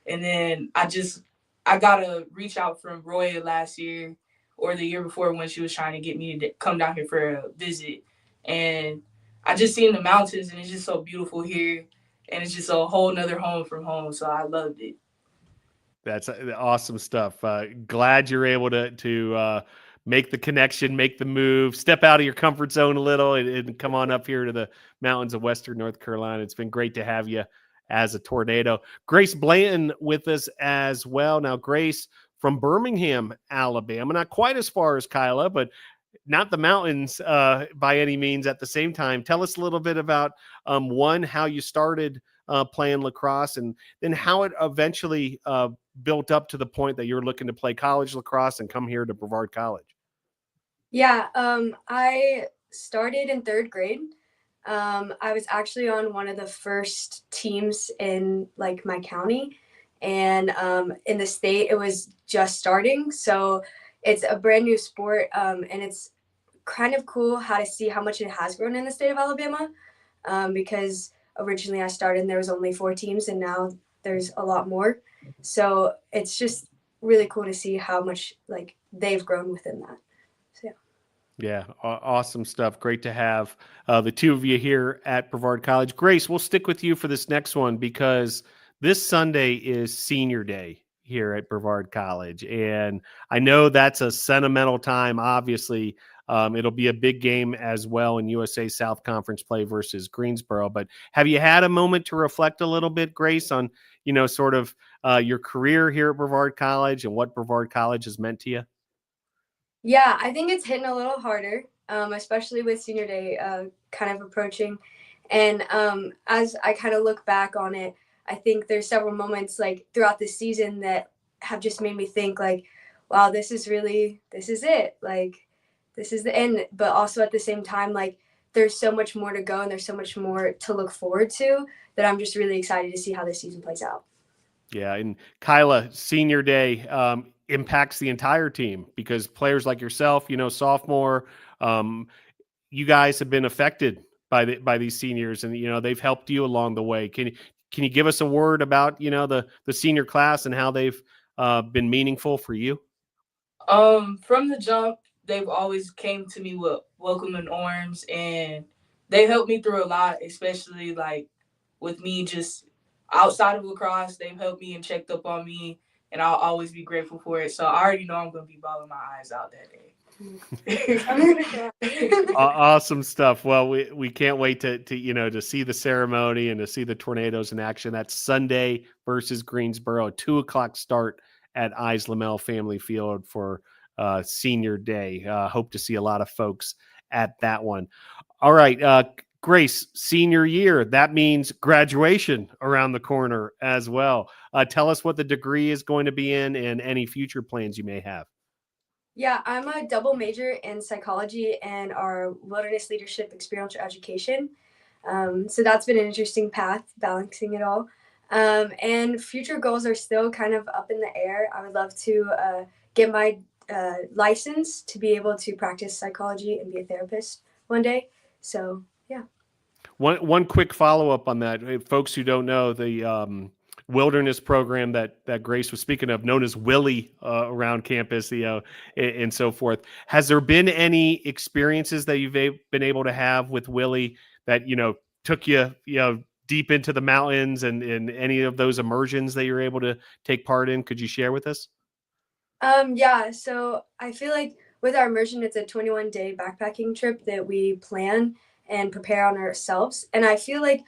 And then I got a reach out from Roya last year or the year before when she was trying to get me to come down here for a visit. And I just seen the mountains, and it's just so beautiful here. And it's just a whole nother home from home. So I loved it. That's awesome stuff. Glad you're able to make the connection, make the move, step out of your comfort zone a little, and come on up here to the mountains of Western North Carolina. It's been great to have you as a Tornado. Grace Blanton with us as well. Now, Grace from Birmingham, Alabama, not quite as far as Kyla, but not the mountains by any means at the same time. Tell us a little bit about, one, how you started playing lacrosse, and then how it eventually built up to the point that you're looking to play college lacrosse and come here to Brevard College. Yeah, I started in 3rd grade. I was actually on one of the first teams in like my county, and in the state it was just starting. So it's a brand new sport, and it's kind of cool how to see how much it has grown in the state of Alabama, because originally I started and there was only 4 teams, and now there's a lot more. So it's just really cool to see how much like they've grown within that. So yeah, awesome stuff. Great to have the two of you here at Brevard College. Grace, we'll stick with you for this next one because this Sunday is senior day here at Brevard College. And I know that's a sentimental time. Obviously, it'll be a big game as well in USA South Conference play versus Greensboro. But have you had a moment to reflect a little bit, Grace, on, sort of your career here at Brevard College and what Brevard College has meant to you? yeah, I think it's hitting a little harder, especially with senior day kind of approaching. And as I kind of look back on it, I think there's several moments like throughout the season that have just made me think like, wow, this is it. Like, this is the end. But also at the same time, like, there's so much more to go and there's so much more to look forward to that I'm just really excited to see how this season plays out. Yeah, and Kyla, senior day impacts the entire team because players like yourself, sophomore, you guys have been affected by these seniors, and they've helped you along the way. Can you give us a word about the senior class and how they've been meaningful for you? From the jump, they've always came to me with welcoming arms, and they helped me through a lot, especially like with me just outside of lacrosse. They've helped me and checked up on me, and I'll always be grateful for it. So I already know I'm going to be bawling my eyes out that day. Awesome stuff. Well, we can't wait to see the ceremony and to see the Tornadoes in action. That's Sunday versus Greensboro, 2:00 start at Lamel Family Field for senior day. Hope to see a lot of folks at that one. All right, Grace, senior year, that means graduation around the corner as well. Tell us what the degree is going to be in and any future plans you may have. Yeah, I'm a double major in psychology and our wilderness leadership experiential education. So that's been an interesting path, balancing it all. And future goals are still kind of up in the air. I would love to get my license to be able to practice psychology and be a therapist one day. So, yeah. One quick follow-up on that. Folks who don't know, the wilderness program that Grace was speaking of, known as Willie around campus, and so forth. Has there been any experiences that you've been able to have with Willie that, took you, deep into the mountains and any of those immersions that you're able to take part in? Could you share with us? Yeah, so I feel like with our immersion, it's a 21-day backpacking trip that we plan and prepare on ourselves. And I feel like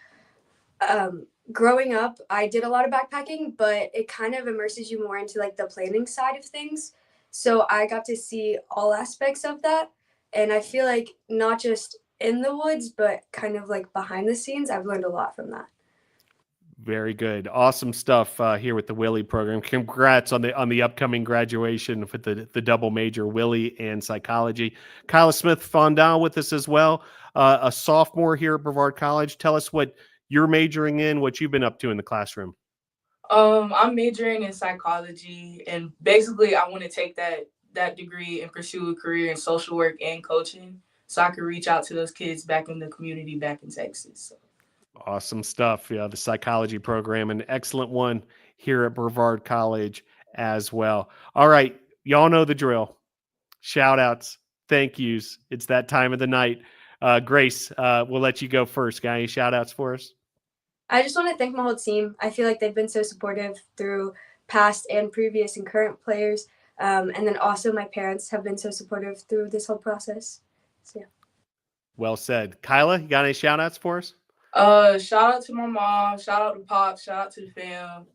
growing up, I did a lot of backpacking, but it kind of immerses you more into like the planning side of things. So I got to see all aspects of that. And I feel like not just in the woods, but kind of like behind the scenes, I've learned a lot from that. Very good. Awesome stuff here with the Willie program. Congrats on the upcoming graduation with the double major, Willie and psychology. Kyla Smith-Fondall with us as well, a sophomore here at Brevard College. Tell us what you're majoring in, what you've been up to in the classroom. I'm majoring in psychology, and basically I want to take that degree and pursue a career in social work and coaching so I can reach out to those kids back in the community back in Texas. So. Awesome stuff. Yeah, the psychology program, an excellent one here at Brevard College as well. All right, y'all know the drill. Shout outs, thank yous. It's that time of the night. Grace, we'll let you go first. Got any shout outs for us? I just want to thank my whole team. I feel like they've been so supportive through past and previous and current players. And then also my parents have been so supportive through this whole process. So, yeah. Well said. Kyla, you got any shout outs for us? Shout out to my mom, shout out to Pop, shout out to the fam.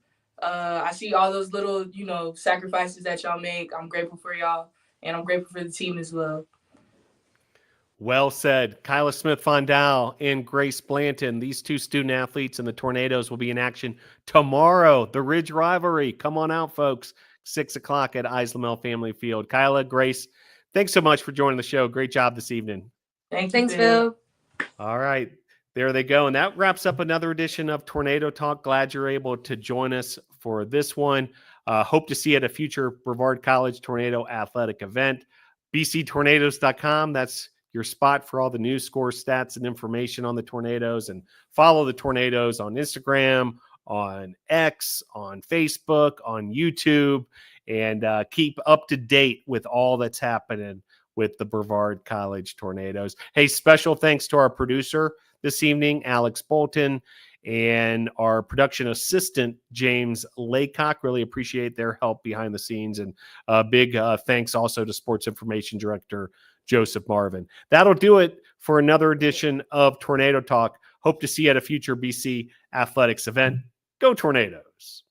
I see all those little, sacrifices that y'all make. I'm grateful for y'all, and I'm grateful for the team as well. Well said. Kyla Smith-Fondall and Grace Blanton, these two student athletes in the Tornadoes will be in action tomorrow. The Ridge Rivalry. Come on out, folks. 6 o'clock at Islamel Family Field. Kyla, Grace, thanks so much for joining the show. Great job this evening. Thanks, Phil. All right. There they go. And that wraps up another edition of Tornado Talk. Glad you're able to join us for this one. Hope to see you at a future Brevard College Tornado athletic event. bctornadoes.com. That's your spot for all the news, scores, stats, and information on the Tornadoes. And follow the Tornadoes on Instagram, on X, on Facebook, on YouTube, and keep up to date with all that's happening with the Brevard College Tornadoes. Hey, special thanks to our producer this evening, Alex Bolton, and our production assistant, James Laycock. Really appreciate their help behind the scenes. And big thanks also to Sports Information Director Joseph Marvin. That'll do it for another edition of Tornado Talk. Hope to see you at a future BC Athletics event. Go Tornadoes.